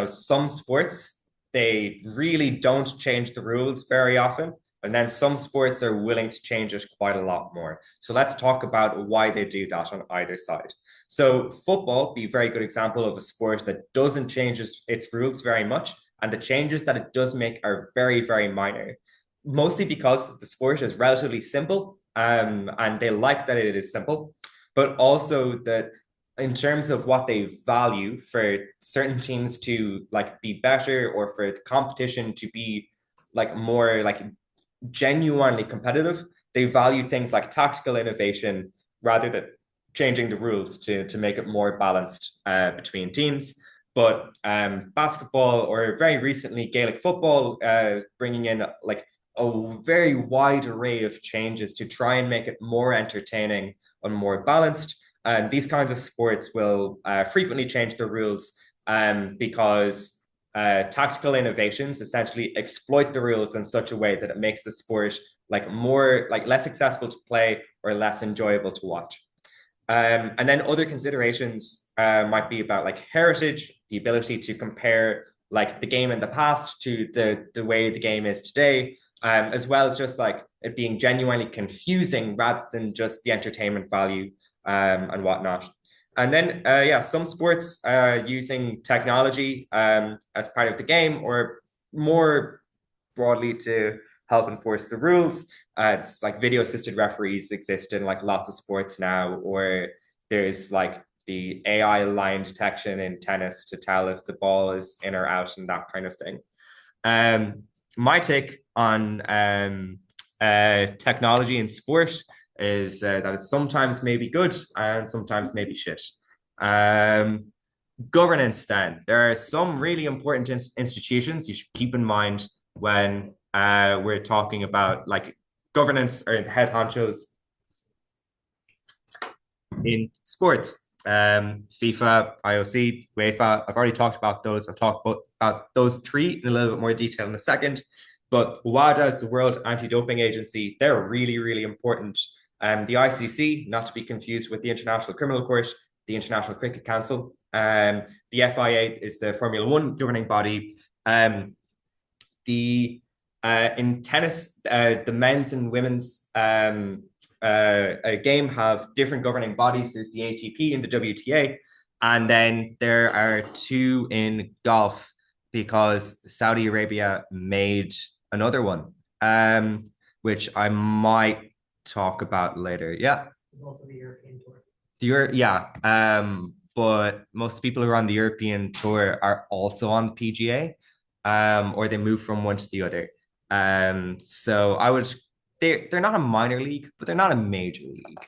some sports, they really don't change the rules very often, and then some sports are willing to change it quite a lot more. So let's talk about why they do that on either side. So football be a very good example of a sport that doesn't change its rules very much, and the changes that it does make are very, very minor, mostly because the sport is relatively simple, and they like that it is simple, but also that in terms of what they value for certain teams to like be better, or for the competition to be like more like genuinely competitive, they value things like tactical innovation rather than changing the rules to make it more balanced between teams. But basketball, or very recently Gaelic football, bringing in like a very wide array of changes to try and make it more entertaining and more balanced. And these kinds of sports will frequently change the rules because tactical innovations essentially exploit the rules in such a way that it makes the sport like more like less accessible to play or less enjoyable to watch. And then other considerations might be about like heritage, the ability to compare like the game in the past to the way the game is today, as well as just like it being genuinely confusing rather than just the entertainment value and whatnot. And then, yeah, some sports using technology as part of the game or more broadly to help enforce the rules. It's like video assisted referees exist in like lots of sports now, or there's like the AI line detection in tennis to tell if the ball is in or out and that kind of thing. My take on technology in sport is that it sometimes may be good and sometimes may be shit. Governance, then. There are some really important institutions you should keep in mind when we're talking about like governance or head honchos in sports. FIFA, IOC, UEFA. I've already talked about those. I'll talk about those three in a little bit more detail in a second. But WADA is the World Anti-Doping Agency. They're really, really important. The ICC, not to be confused with the International Criminal Court, the International Cricket Council. The FIA is the Formula One governing body. In tennis, the men's and women's game have different governing bodies. There's the ATP and the WTA, and then there are two in golf because Saudi Arabia made another one, which I might talk about later. Yeah. There's also the European Tour. But most people who are on the European Tour are also on the PGA, or they move from one to the other. So they're not a minor league, but they're not a major league.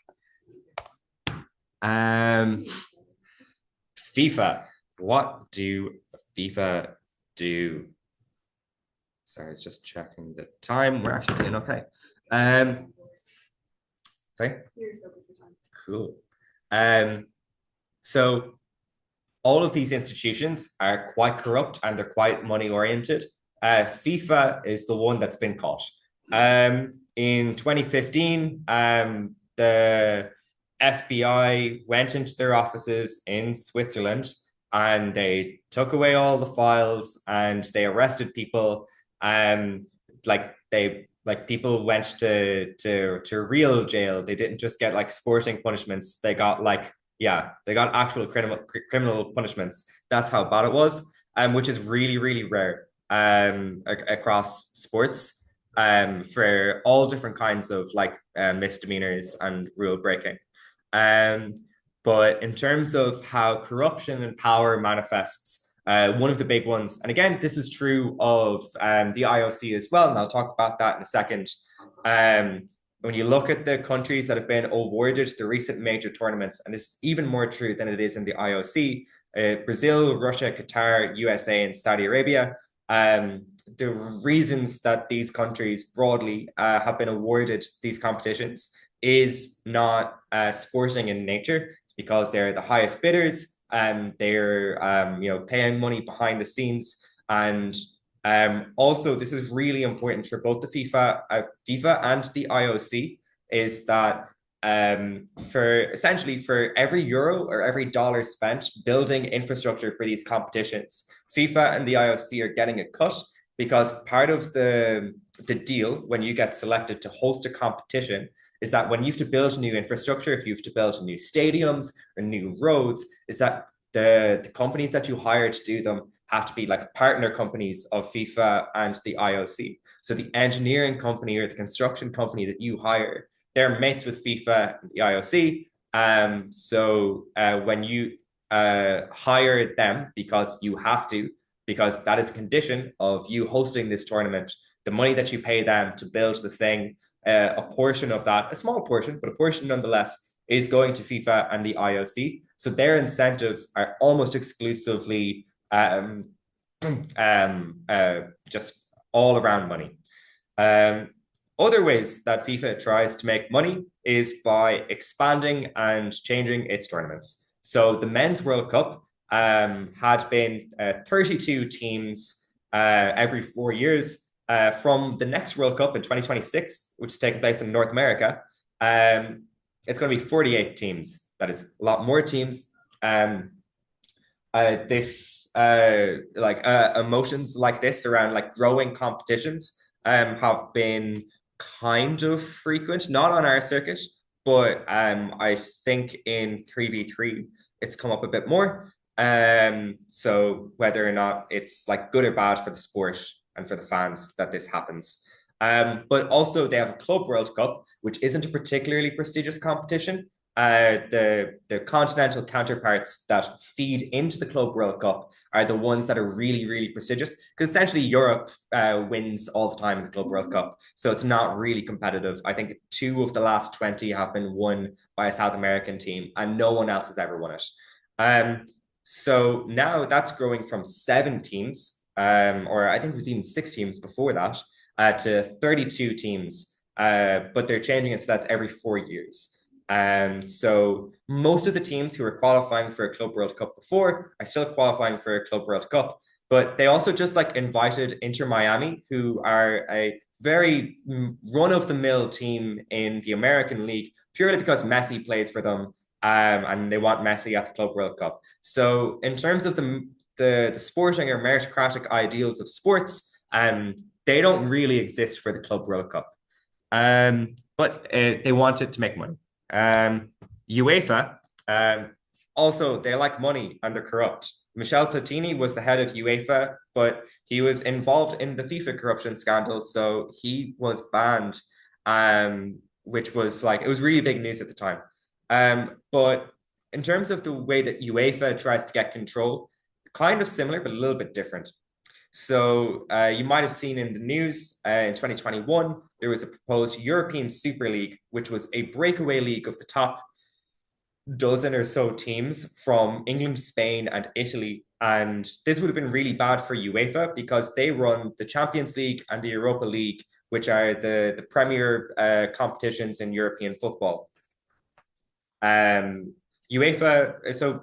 FIFA. What do FIFA do? Sorry, I was just checking the time. We're actually doing okay. Sorry? You're so good for time. Cool. So all of these institutions are quite corrupt and they're quite money oriented. FIFA is the one that's been caught. In 2015, the FBI went into their offices in Switzerland and they took away all the files and they arrested people. People went to real jail. They didn't just get like sporting punishments. They got actual criminal punishments. That's how bad it was, which is really, really rare across sports for all different kinds of like misdemeanors and rule breaking. But in terms of how corruption and power manifests, one of the big ones, and again, this is true of the IOC as well, and I'll talk about that in a second. When you look at the countries that have been awarded the recent major tournaments, and this is even more true than it is in the IOC, Brazil, Russia, Qatar, USA, and Saudi Arabia, the reasons that these countries broadly have been awarded these competitions is not sporting in nature. It's because they're the highest bidders, they're paying money behind the scenes, and also this is really important for both the FIFA and the IOC, is that for every euro or every dollar spent building infrastructure for these competitions, FIFA and the IOC are getting a cut, because part of the deal when you get selected to host a competition is that when you have to build new infrastructure, if you have to build new stadiums or new roads, is that the companies that you hire to do them have to be like partner companies of FIFA and the IOC. So the engineering company or the construction company that you hire, they're mates with FIFA and the IOC. So when you hire them, because you have to, because that is a condition of you hosting this tournament, the money that you pay them to build the thing, a portion of that, a small portion, but a portion nonetheless, is going to FIFA and the IOC. So their incentives are almost exclusively just all around money. Other ways that FIFA tries to make money is by expanding and changing its tournaments. So the Men's World Cup had been 32 teams every 4 years. From the next World Cup in 2026, which is taking place in North America, it's going to be 48 teams. that is a lot more teams. This emotions like this around like growing competitions have been kind of frequent, not on our circuit, but I think in 3v3 it's come up a bit more. So whether or not it's like good or bad for the sport and for the fans that this happens. But also they have a Club World Cup, which isn't a particularly prestigious competition. The continental counterparts that feed into the Club World Cup are the ones that are really, really prestigious, because essentially Europe wins all the time in the Club World Cup. So it's not really competitive. I think 2 of the last 20 have been won by a South American team, and no one else has ever won it. So now that's growing from 7 teams, or I think it was even 6 teams before that, to 32 teams. But they're changing it so that's every 4 years. So most of the teams who were qualifying for a Club World Cup before are still qualifying for a Club World Cup. But they also just like invited Inter Miami, who are a very run-of-the-mill team in the American League, purely because Messi plays for them, and they want Messi at the Club World Cup. So in terms of the sporting or meritocratic ideals of sports, they don't really exist for the Club World Cup. But they want it to make money. UEFA, also, they like money and they're corrupt. Michel Platini was the head of UEFA, but he was involved in the FIFA corruption scandal, so he was banned, which was like, it was really big news at the time. But in terms of the way that UEFA tries to get control, kind of similar, but a little bit different. So you might have seen in the news in 2021, there was a proposed European Super League, which was a breakaway league of the top dozen or so teams from England, Spain, and Italy. And this would have been really bad for UEFA because they run the Champions League and the Europa League, which are the premier competitions in European football. UEFA, so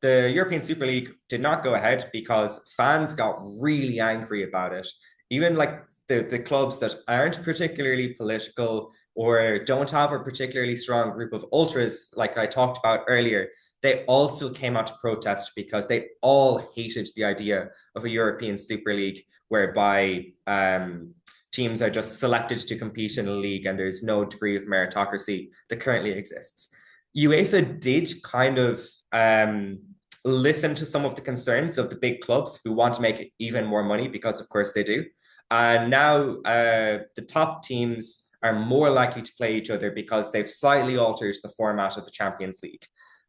the European Super League did not go ahead because fans got really angry about it. Even like the clubs that aren't particularly political or don't have a particularly strong group of ultras, like I talked about earlier, they also came out to protest because they all hated the idea of a European Super League whereby teams are just selected to compete in a league and there's no degree of meritocracy that currently exists. UEFA did kind of listen to some of the concerns of the big clubs who want to make even more money because, of course, they do. And now the top teams are more likely to play each other because they've slightly altered the format of the Champions League.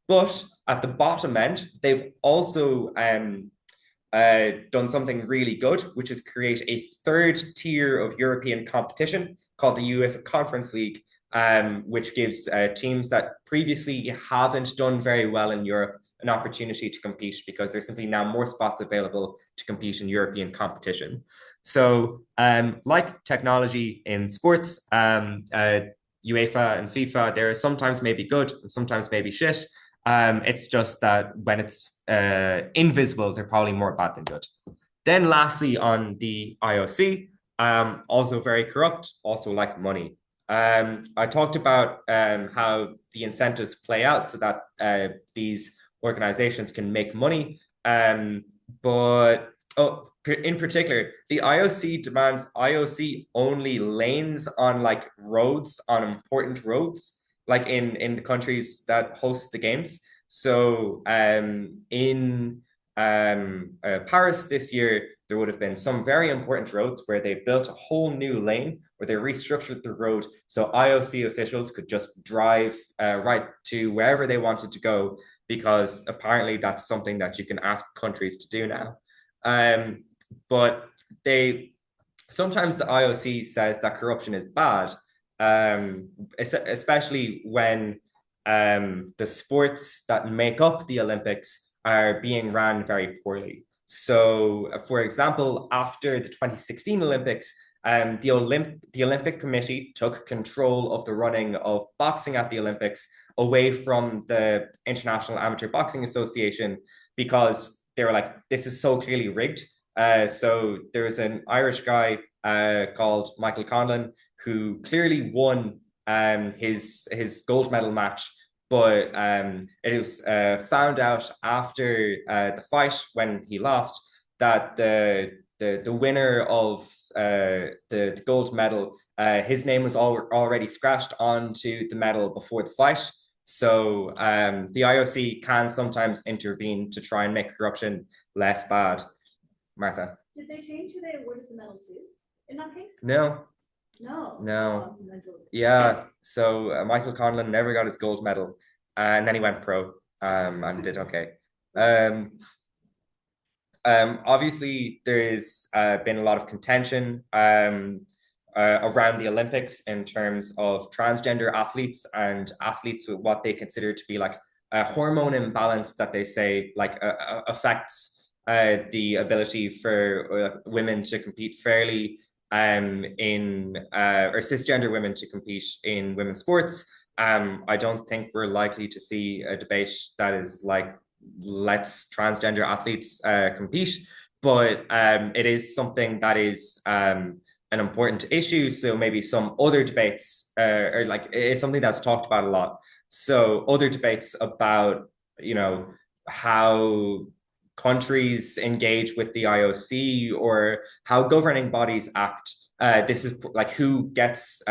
But at the bottom end, they've also done something really good, which is create a third tier of European competition called the UEFA Conference League, which gives teams that previously haven't done very well in Europe an opportunity to compete because there's simply now more spots available to compete in European competition. So, like technology in sports, UEFA and FIFA, they're sometimes maybe good and sometimes maybe shit. It's just that when it's invisible, they're probably more bad than good. Then lastly, on the IOC, also very corrupt, also like money. I talked about how the incentives play out so that these organizations can make money. But in particular, the IOC demands IOC only lanes on like roads, on important roads, like in the countries that host the games. So in Paris this year, there would have been some very important roads where they built a whole new lane where they restructured the road so IOC officials could just drive right to wherever they wanted to go, because apparently that's something that you can ask countries to do now. But sometimes the IOC says that corruption is bad, especially when the sports that make up the Olympics are being ran very poorly. So, for example, after the 2016 Olympics, the Olympic Committee took control of the running of boxing at the Olympics away from the International Amateur Boxing Association because they were like, this is so clearly rigged. So there's an Irish guy called Michael Conlon who clearly won his gold medal match but it was found out after the fight when he lost that the winner of the gold medal, his name was already scratched onto the medal before the fight. So the IOC can sometimes intervene to try and make corruption less bad. Martha? Did they change who they awarded the medal to in that case? No. No. No. Oh, Yeah. So Michael Conlon never got his gold medal, and then he went pro and did okay. Um, Obviously, there's been a lot of contention around the Olympics in terms of transgender athletes and athletes with what they consider to be like a hormone imbalance that they say like affects the ability for women to compete fairly or cisgender women to compete in women's sports. I don't think we're likely to see a debate that is like let's transgender athletes compete, but it is something that is an important issue. So maybe some other debates or like it's something that's talked about a lot. So other debates about how countries engage with the IOC or how governing bodies act. This is like who gets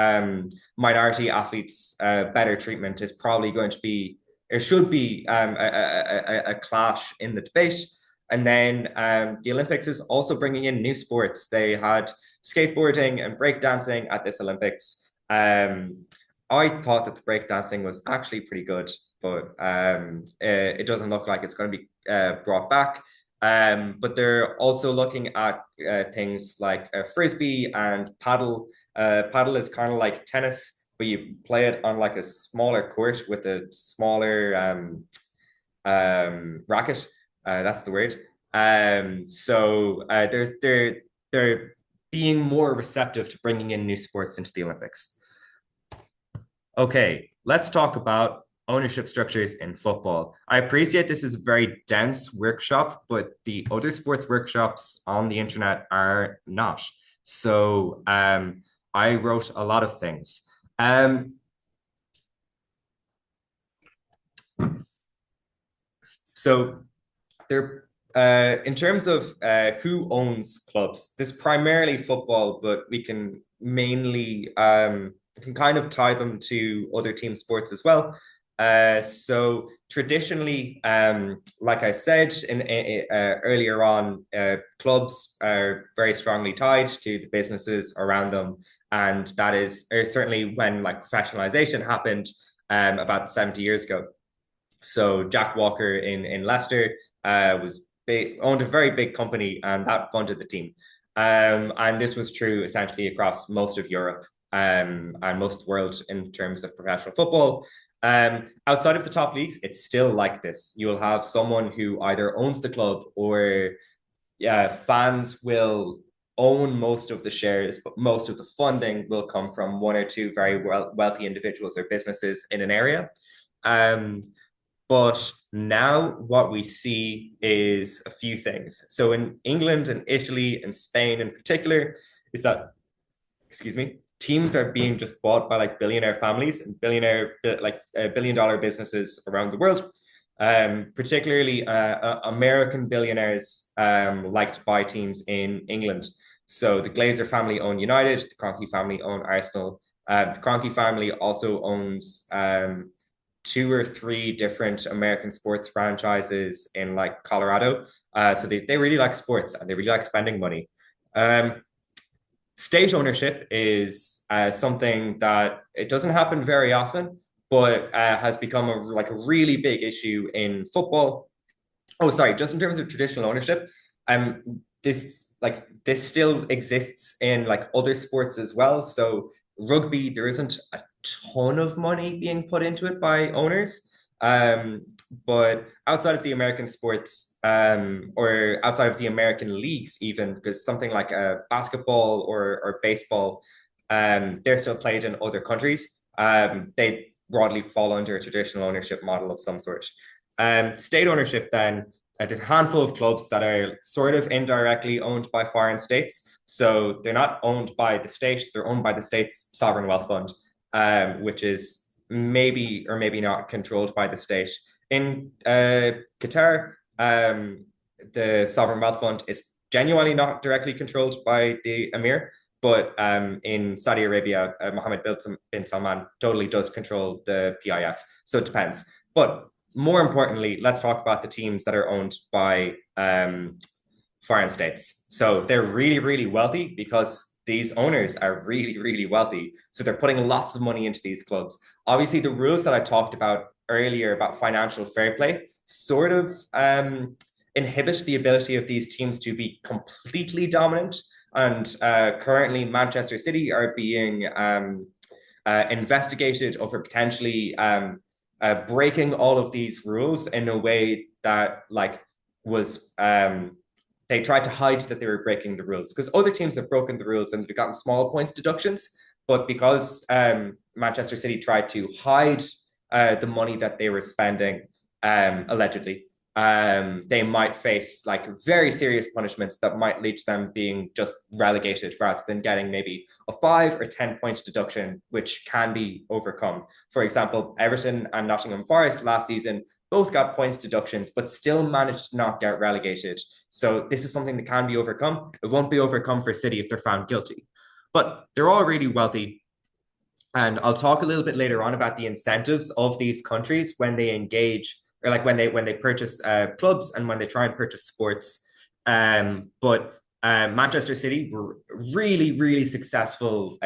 minority athletes better treatment is probably going to be there should be a clash in the debate. And then the Olympics is also bringing in new sports. They had skateboarding and breakdancing at this Olympics. I thought that the breakdancing was actually pretty good, but it doesn't look like it's going to be brought back. But they're also looking at things like frisbee and paddle. Paddle is kind of like tennis, but you play it on like a smaller court with a smaller racket. That's the word. So they're being more receptive to bringing in new sports into the Olympics. Okay, let's talk about ownership structures in football. I appreciate this is a very dense workshop, but the other sports workshops on the internet are not. So I wrote a lot of things. So there, in terms of who owns clubs, this is primarily football, but we can mainly can kind of tie them to other team sports as well. So traditionally, like I said earlier on, clubs are very strongly tied to the businesses around them, and that is certainly when like professionalization happened about 70 years ago. So Jack Walker in Leicester was owned a very big company, and that funded the team. And this was true essentially across most of Europe and most of the world in terms of professional football. Outside of the top leagues, it's still like this. You will have someone who either owns the club or fans will own most of the shares, but most of the funding will come from one or two very wealthy individuals or businesses in an area. But now what we see is a few things. So in England and Italy and Spain in particular, is that, excuse me, teams are being just bought by like billionaire families and billion-dollar businesses around the world. Particularly American billionaires like to buy teams in England. So the Glazer family own United, the Kroenke family own Arsenal. The Kroenke family also owns two or three different American sports franchises in like Colorado. So they really like sports and they really like spending money. State ownership is something that it doesn't happen very often, but has become like a really big issue in football. Oh, sorry, just in terms of traditional ownership, this still exists in like other sports as well. So rugby, there isn't a ton of money being put into it by owners. Um, but outside of the American sports, or outside of the American leagues, even because something like basketball or baseball, they're still played in other countries. They broadly fall under a traditional ownership model of some sort. State ownership, then, there's a handful of clubs that are sort of indirectly owned by foreign states. So they're not owned by the state, they're owned by the state's sovereign wealth fund, which is maybe or maybe not controlled by the state. In Qatar, the sovereign wealth fund is genuinely not directly controlled by the emir, but in Saudi Arabia, Mohammed bin Salman totally does control the PIF. So it depends. But more importantly, let's talk about the teams that are owned by foreign states. So they're really, really wealthy because these owners are really, really wealthy. So they're putting lots of money into these clubs. Obviously, the rules that I talked about earlier about financial fair play sort of inhibit the ability of these teams to be completely dominant. And currently, Manchester City are being investigated over potentially breaking all of these rules in a way that was they tried to hide that they were breaking the rules because other teams have broken the rules and they've gotten small points deductions. But because Manchester City tried to hide the money that they were spending, allegedly, they might face very serious punishments that might lead to them being just relegated rather than getting maybe a 5 or 10 point deduction, which can be overcome. For example, Everton and Nottingham Forest last season both got points deductions, but still managed to not get relegated. So this is something that can be overcome. It won't be overcome for City if they're found guilty. But they're all really wealthy. And I'll talk a little bit later on about the incentives of these countries when they engage or when they purchase clubs and when they try and purchase sports. But Manchester City were really, really successful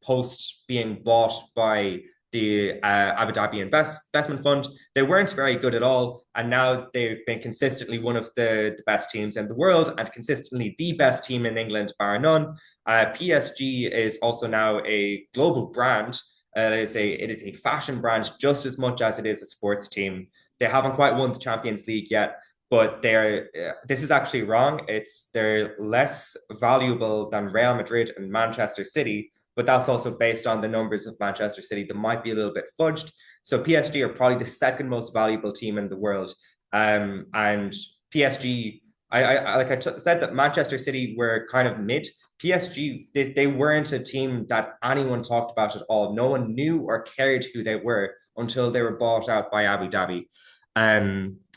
post being bought by the Abu Dhabi Investment Fund. They weren't very good at all, and now they've been consistently one of the best teams in the world and consistently the best team in England, bar none. PSG is also now a global brand. It is a fashion brand just as much as it is a sports team. They haven't quite won the Champions League yet, but this is actually wrong. They're less valuable than Real Madrid and Manchester City, but that's also based on the numbers of Manchester City that might be a little bit fudged. So PSG are probably the second most valuable team in the world, and PSG. Said that Manchester City were kind of mid. PSG, they weren't a team that anyone talked about at all. No one knew or cared who they were until they were bought out by Abu Dhabi.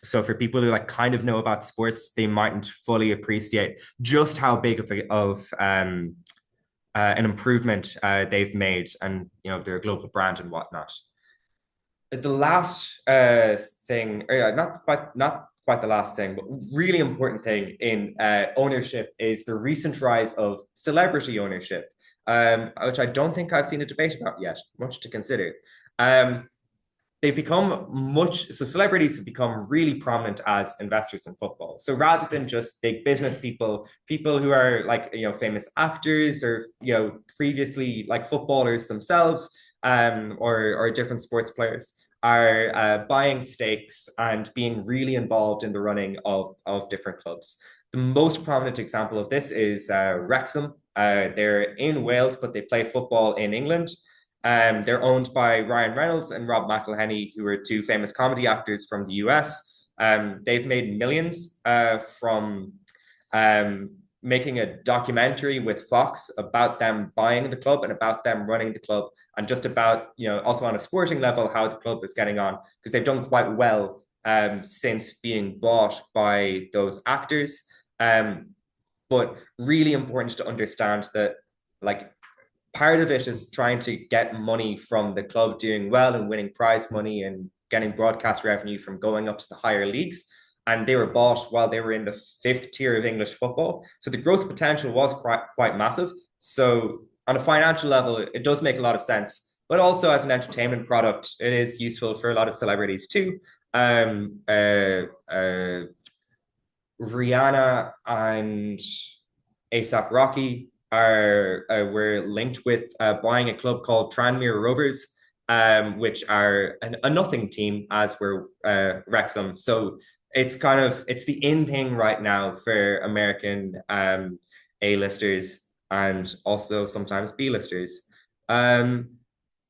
So for people who kind of know about sports, they mightn't fully appreciate just how big of an improvement they've made, and they're a global brand and whatnot. The last thing, or not quite the last thing, but really important thing in ownership is the recent rise of celebrity ownership, which I don't think I've seen a debate about yet. Much to consider. They've become so celebrities have become really prominent as investors in football. So rather than just big business people who are famous actors or previously footballers themselves, or different sports players are buying stakes and being really involved in the running of different clubs. The most prominent example of this is Wrexham. They're in Wales, but they play football in England. They're owned by Ryan Reynolds and Rob McElhenney, who are two famous comedy actors from the US. They've made millions from making a documentary with Fox about them buying the club and about them running the club, and just about, also on a sporting level, how the club is getting on, because they've done quite well since being bought by those actors. But really important to understand that, part of it is trying to get money from the club doing well and winning prize money and getting broadcast revenue from going up to the higher leagues. And they were bought while they were in the 5th tier of English football. So the growth potential was quite massive. So on a financial level, it does make a lot of sense. But also as an entertainment product, it is useful for a lot of celebrities too. Rihanna and ASAP Rocky were linked with buying a club called Tranmere Rovers, which are a nothing team, as were Wrexham. So it's the in thing right now for American A-listers and also sometimes B-listers. There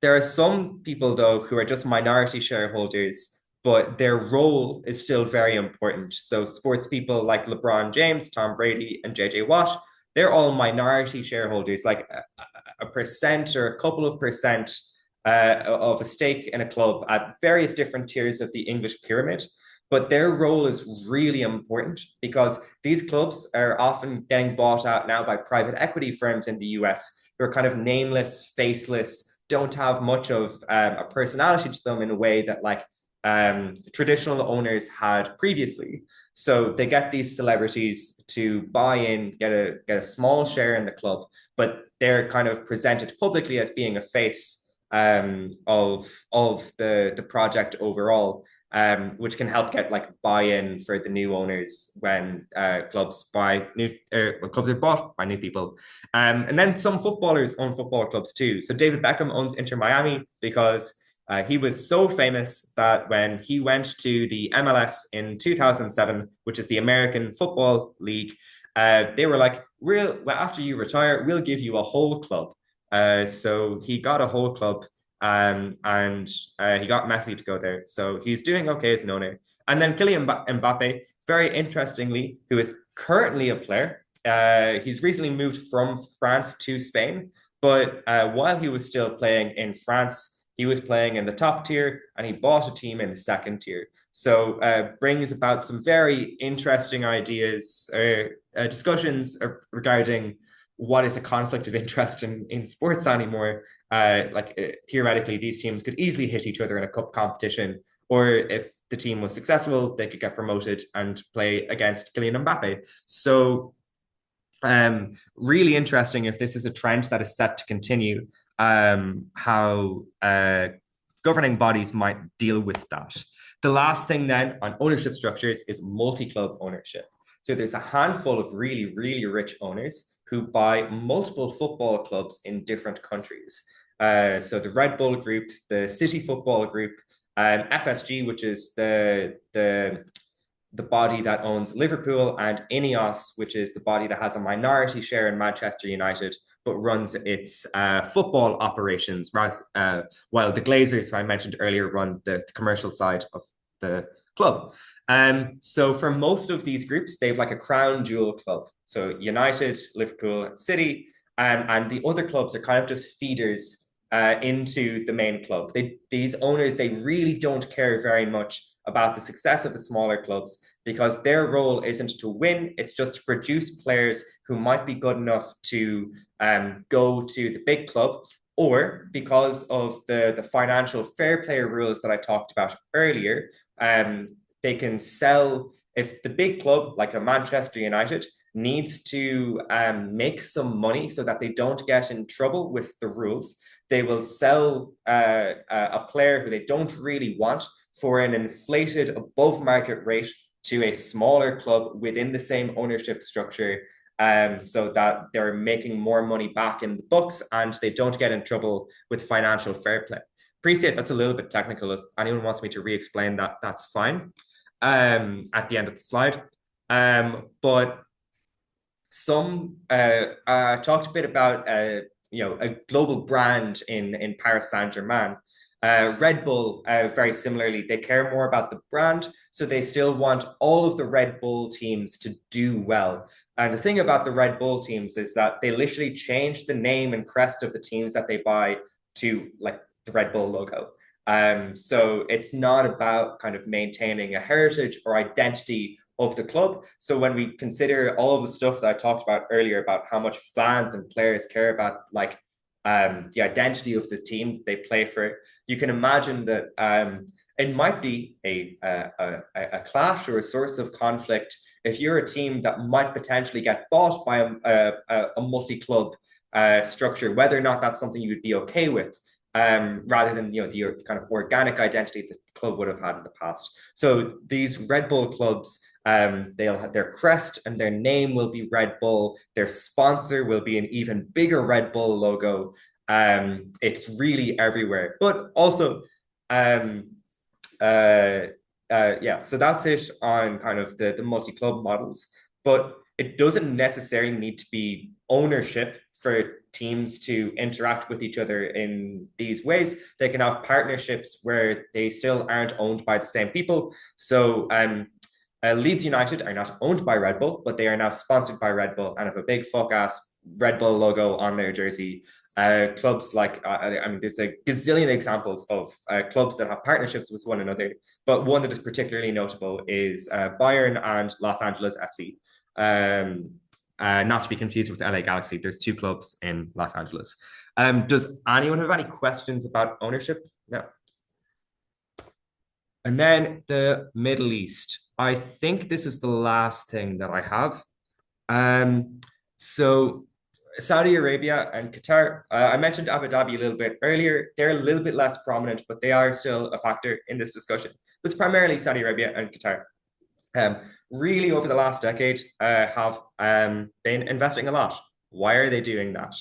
are some people though who are just minority shareholders, but their role is still very important. So sports people like LeBron James, Tom Brady, and JJ Watt, they're all minority shareholders, like a percent or a couple of percent of a stake in a club at various different tiers of the English pyramid. But their role is really important because these clubs are often getting bought out now by private equity firms in the US who are kind of nameless, faceless, don't have much of a personality to them in a way that like traditional owners had previously. So they get these celebrities to buy in, get a small share in the club, but they're kind of presented publicly as being a face of the project overall, which can help get like buy-in for the new owners when clubs are bought by new people. And then some footballers own football clubs too. So David Beckham owns Inter Miami because he was so famous that when he went to the MLS in 2007, which is the American Football League, they were like, "Real after you retire, we'll give you a whole club." So he got a whole club, and he got Messi to go there. So he's doing okay as an owner. And then Kylian Mbappe, very interestingly, who is currently a player. He's recently moved from France to Spain, but while he was still playing in France, he was playing in the top tier and he bought a team in the second tier. So brings about some very interesting ideas, discussions regarding what is a conflict of interest in sports anymore. Theoretically, these teams could easily hit each other in a cup competition, or if the team was successful, they could get promoted and play against Kylian Mbappe. So really interesting if this is a trend that is set to continue, how governing bodies might deal with that. The last thing then on ownership structures is multi-club ownership. So there's a handful of really, really rich owners who buy multiple football clubs in different countries. So the Red Bull Group, the City Football Group, FSG, which is the body that owns Liverpool, and Ineos, which is the body that has a minority share in Manchester United, but runs its football operations, while the Glazers, who I mentioned earlier, run the commercial side of the club. So for most of these groups, they have like a crown jewel club. So United, Liverpool, City, and the other clubs are kind of just feeders into the main club. These owners, they really don't care very much about the success of the smaller clubs because their role isn't to win, it's just to produce players who might be good enough to go to the big club, or because of the financial fair play rules that I talked about earlier, they can sell. If the big club, like a Manchester United, needs to make some money so that they don't get in trouble with the rules, they will sell a player who they don't really want for an inflated above market rate to a smaller club within the same ownership structure, so that they're making more money back in the books and they don't get in trouble with financial fair play. Appreciate that's a little bit technical. If anyone wants me to re-explain that, that's fine at the end of the slide. But some talked a bit about a global brand in Paris Saint-Germain. Red Bull, very similarly, they care more about the brand, so they still want all of the Red Bull teams to do well. And the thing about the Red Bull teams is that they literally change the name and crest of the teams that they buy to like the Red Bull logo. So it's not about kind of maintaining a heritage or identity of the club. So when we consider all of the stuff that I talked about earlier about how much fans and players care about like the identity of the team they play for, you can imagine that it might be a clash or a source of conflict if you're a team that might potentially get bought by a multi-club structure, whether or not that's something you would be okay with. Rather than the kind of organic identity that the club would have had in the past. So these Red Bull clubs, they'll have their crest and their name will be Red Bull. Their sponsor will be an even bigger Red Bull logo. It's really everywhere. But also, so that's it on kind of the multi-club models. But it doesn't necessarily need to be ownership for teams to interact with each other in these ways. They can have partnerships where they still aren't owned by the same people. So Leeds United are not owned by Red Bull, but they are now sponsored by Red Bull and have a big fuck ass Red Bull logo on their jersey. Clubs like, I mean, there's a gazillion examples of clubs that have partnerships with one another, but one that is particularly notable is Bayern and Los Angeles FC. Not to be confused with LA Galaxy. There's two clubs in Los Angeles. Does anyone have any questions about ownership? No. And then the Middle East. I think this is the last thing that I have. So Saudi Arabia and Qatar. I mentioned Abu Dhabi a little bit earlier. They're a little bit less prominent, but they are still a factor in this discussion. But it's primarily Saudi Arabia and Qatar. Um, Really, over the last decade, have been investing a lot. Why are they doing that?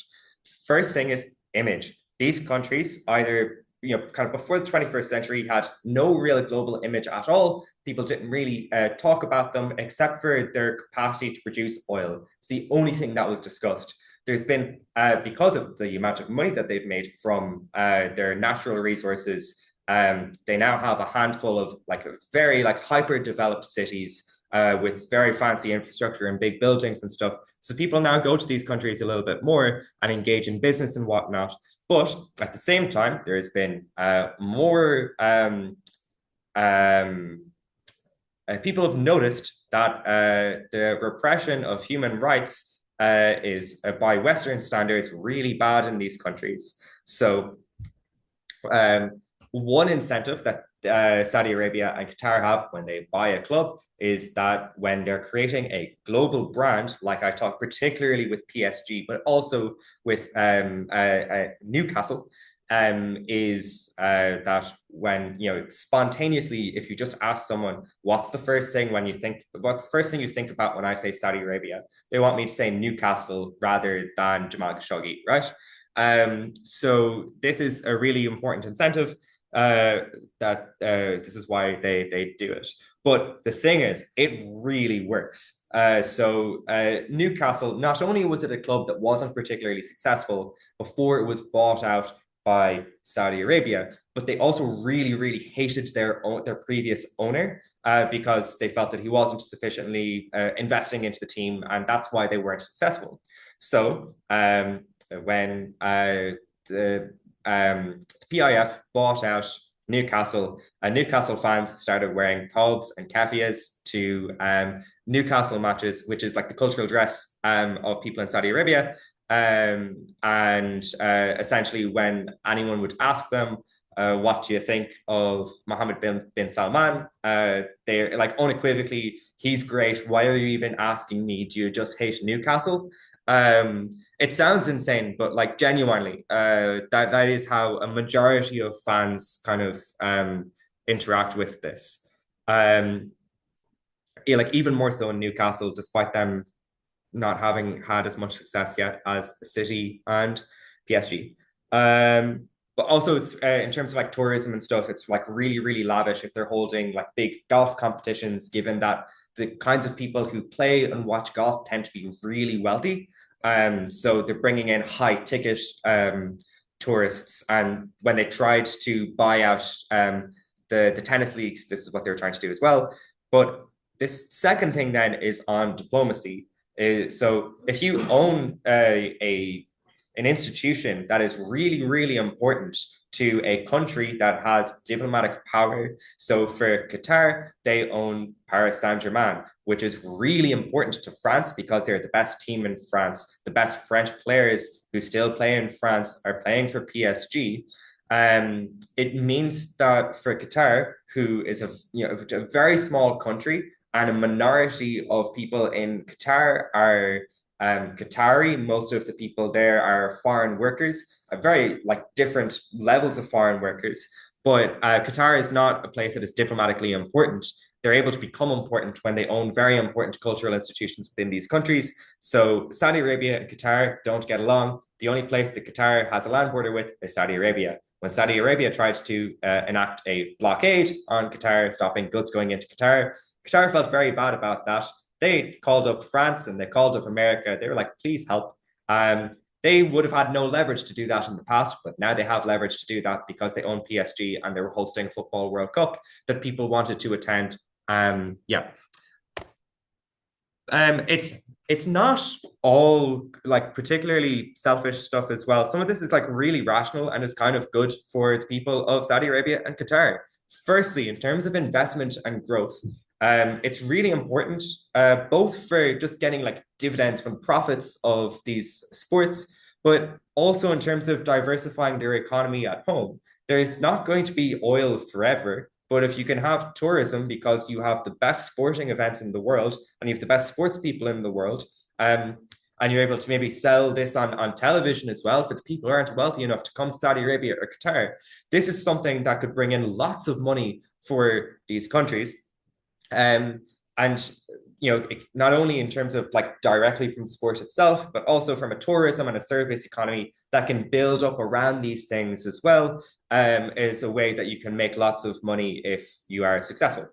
First thing is image. These countries either kind of before the 21st century had no real global image at all. People didn't really talk about them except for their capacity to produce oil. It's the only thing that was discussed. There's been, because of the amount of money that they've made from their natural resources, they now have a handful of like very like hyper developed cities with very fancy infrastructure and big buildings and stuff. So people now go to these countries a little bit more and engage in business and whatnot. But at the same time, there has been more people have noticed that the repression of human rights is, by Western standards, really bad in these countries. So one incentive that Saudi Arabia and Qatar have when they buy a club is that when they're creating a global brand, like I talked particularly with PSG, but also with Newcastle, is that when spontaneously, if you just ask someone, what's the first thing you think about when I say Saudi Arabia, they want me to say Newcastle rather than Jamal Khashoggi, right? So this is a really important incentive that this is why they do it. But the thing is, it really works. So Newcastle, not only was it a club that wasn't particularly successful before it was bought out by Saudi Arabia, but they also really, really hated their previous owner because they felt that he wasn't sufficiently investing into the team, and that's why they weren't successful. So when the PIF bought out Newcastle, and Newcastle fans started wearing thobs and kefias to Newcastle matches, which is like the cultural dress of people in Saudi Arabia. And essentially, when anyone would ask them, what do you think of Mohammed bin Salman? They're like unequivocally, he's great. Why are you even asking me? Do you just hate Newcastle? It sounds insane, but like genuinely, that is how a majority of fans kind of interact with this. Yeah, like even more so in Newcastle, despite them not having had as much success yet as City and PSG. But also it's in terms of like tourism and stuff, it's like really, really lavish if they're holding like big golf competitions, given that the kinds of people who play and watch golf tend to be really wealthy. So they're bringing in high ticket tourists. And when they tried to buy out the tennis leagues, this is what they were trying to do as well. But this second thing then is on diplomacy. So if you own an institution that is really, really important to a country that has diplomatic power. So for Qatar, they own Paris Saint-Germain, which is really important to France because they're the best team in France. The best French players who still play in France are playing for PSG. It means that for Qatar, who is a very small country, and a minority of people in Qatar are Qatari. Most of the people there are foreign workers, very like different levels of foreign workers. But Qatar is not a place that is diplomatically important. They're able to become important when they own very important cultural institutions within these countries. So Saudi Arabia and Qatar don't get along. The only place that Qatar has a land border with is Saudi Arabia. When Saudi Arabia tried to enact a blockade on Qatar, stopping goods going into Qatar, Qatar felt very bad about that. They called up France and they called up America. They were like, please help. They would have had no leverage to do that in the past, but now they have leverage to do that because they own PSG and they were hosting a Football World Cup that people wanted to attend. Yeah. It's it's not all like particularly selfish stuff as well. Some of this is like really rational and is kind of good for the people of Saudi Arabia and Qatar. Firstly, in terms of investment and growth, it's really important, both for just getting like dividends from profits of these sports, but also in terms of diversifying their economy at home. There's not going to be oil forever, but if you can have tourism because you have the best sporting events in the world and you have the best sports people in the world, and you're able to maybe sell this on television as well for the people who aren't wealthy enough to come to Saudi Arabia or Qatar, this is something that could bring in lots of money for these countries. And not only in terms of like directly from sport itself, but also from a tourism and a service economy that can build up around these things as well, is a way that you can make lots of money if you are successful.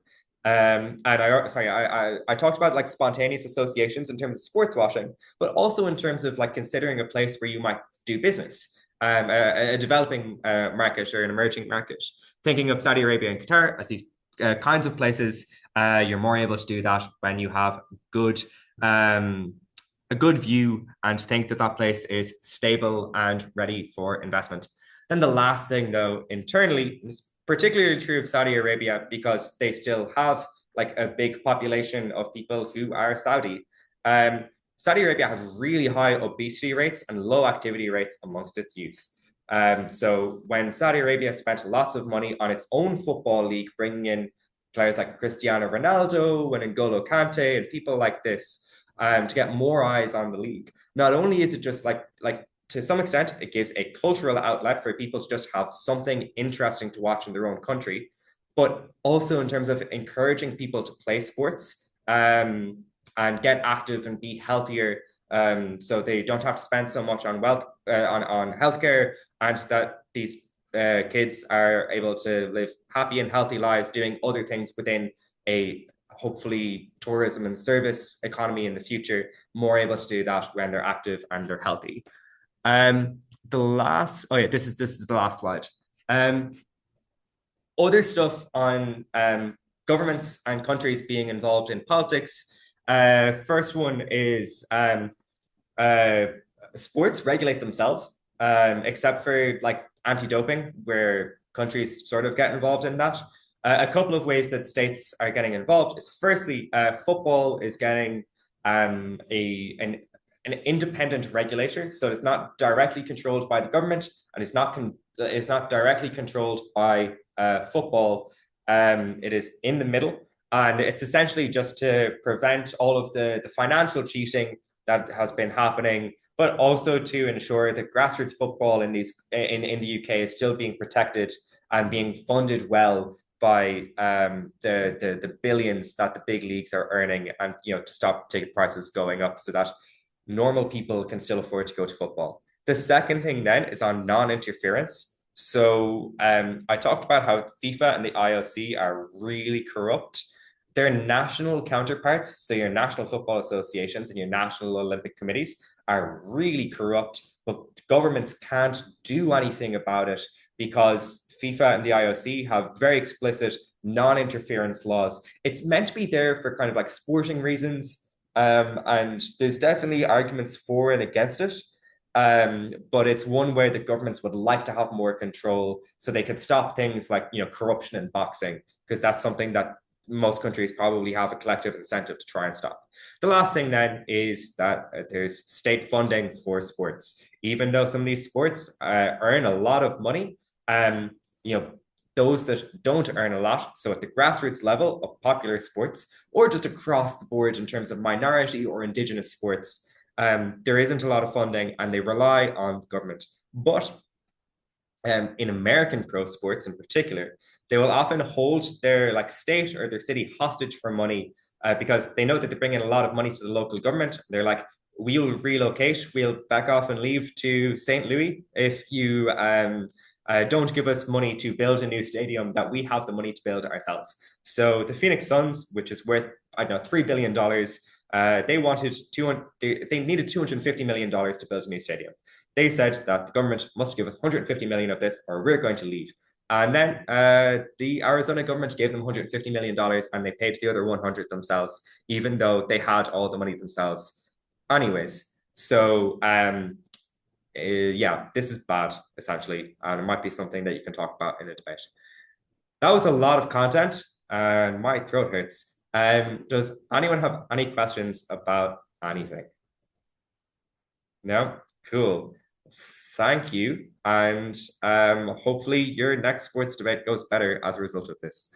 And I talked about like spontaneous associations in terms of sports washing, but also in terms of like considering a place where you might do business, a developing market or an emerging market. Thinking of Saudi Arabia and Qatar as these kinds of places, you're more able to do that when you have good a good view and think that that place is stable and ready for investment. Then the last thing, though, internally, is particularly true of Saudi Arabia because they still have like a big population of people who are Saudi. Um, Saudi Arabia has really high obesity rates and low activity rates amongst its youth. So when Saudi Arabia spent lots of money on its own football league, bringing in players like Cristiano Ronaldo and N'Golo Kante and people like this, to get more eyes on the league. Not only is it just like to some extent, it gives a cultural outlet for people to just have something interesting to watch in their own country, but also in terms of encouraging people to play sports, and get active and be healthier, so they don't have to spend so much on wealth, on healthcare, and that these kids are able to live happy and healthy lives doing other things within a hopefully tourism and service economy in the future, more able to do that when they're active and they're healthy. The last, oh yeah, this is the last slide. Other stuff on governments and countries being involved in politics. First one is uh, sports regulate themselves, except for like anti-doping, where countries sort of get involved in that. A couple of ways that states are getting involved is firstly, football is getting an independent regulator, so it's not directly controlled by the government, and it's not directly controlled by football. It is in the middle, and it's essentially just to prevent all of the financial cheating that has been happening, but also to ensure that grassroots football in the UK is still being protected and being funded well by the billions that the big leagues are earning, and to stop ticket prices going up so that normal people can still afford to go to football. The second thing then is on non-interference. So I talked about how FIFA and the IOC are really corrupt. Their national counterparts, so your national football associations and your national Olympic committees, are really corrupt, but governments can't do anything about it because FIFA and the IOC have very explicit non-interference laws. It's meant to be there for kind of like sporting reasons, and there's definitely arguments for and against it. But it's one where the governments would like to have more control so they could stop things like corruption in boxing, because that's something that most countries probably have a collective incentive to try and stop. The last thing then is that there's state funding for sports. Even though some of these sports earn a lot of money, those that don't earn a lot, so at the grassroots level of popular sports, or just across the board in terms of minority or indigenous sports, there isn't a lot of funding and they rely on government. But in American pro sports in particular, they will often hold their like state or their city hostage for money, because they know that they bring in a lot of money to the local government. They're like, we'll relocate, we'll back off and leave to St. Louis if you don't give us money to build a new stadium that we have the money to build ourselves. So the Phoenix Suns, which is worth, I don't know, $3 billion, they needed $250 million to build a new stadium. They said that the government must give us 150 million of this or we're going to leave. And then the Arizona government gave them $150 million and they paid the other 100 themselves, even though they had all the money themselves. Anyways, so yeah, this is bad essentially, and it might be something that you can talk about in a debate. That was a lot of content, and my throat hurts. Does anyone have any questions about anything? No? Cool. Thank you. And hopefully your next sports debate goes better as a result of this.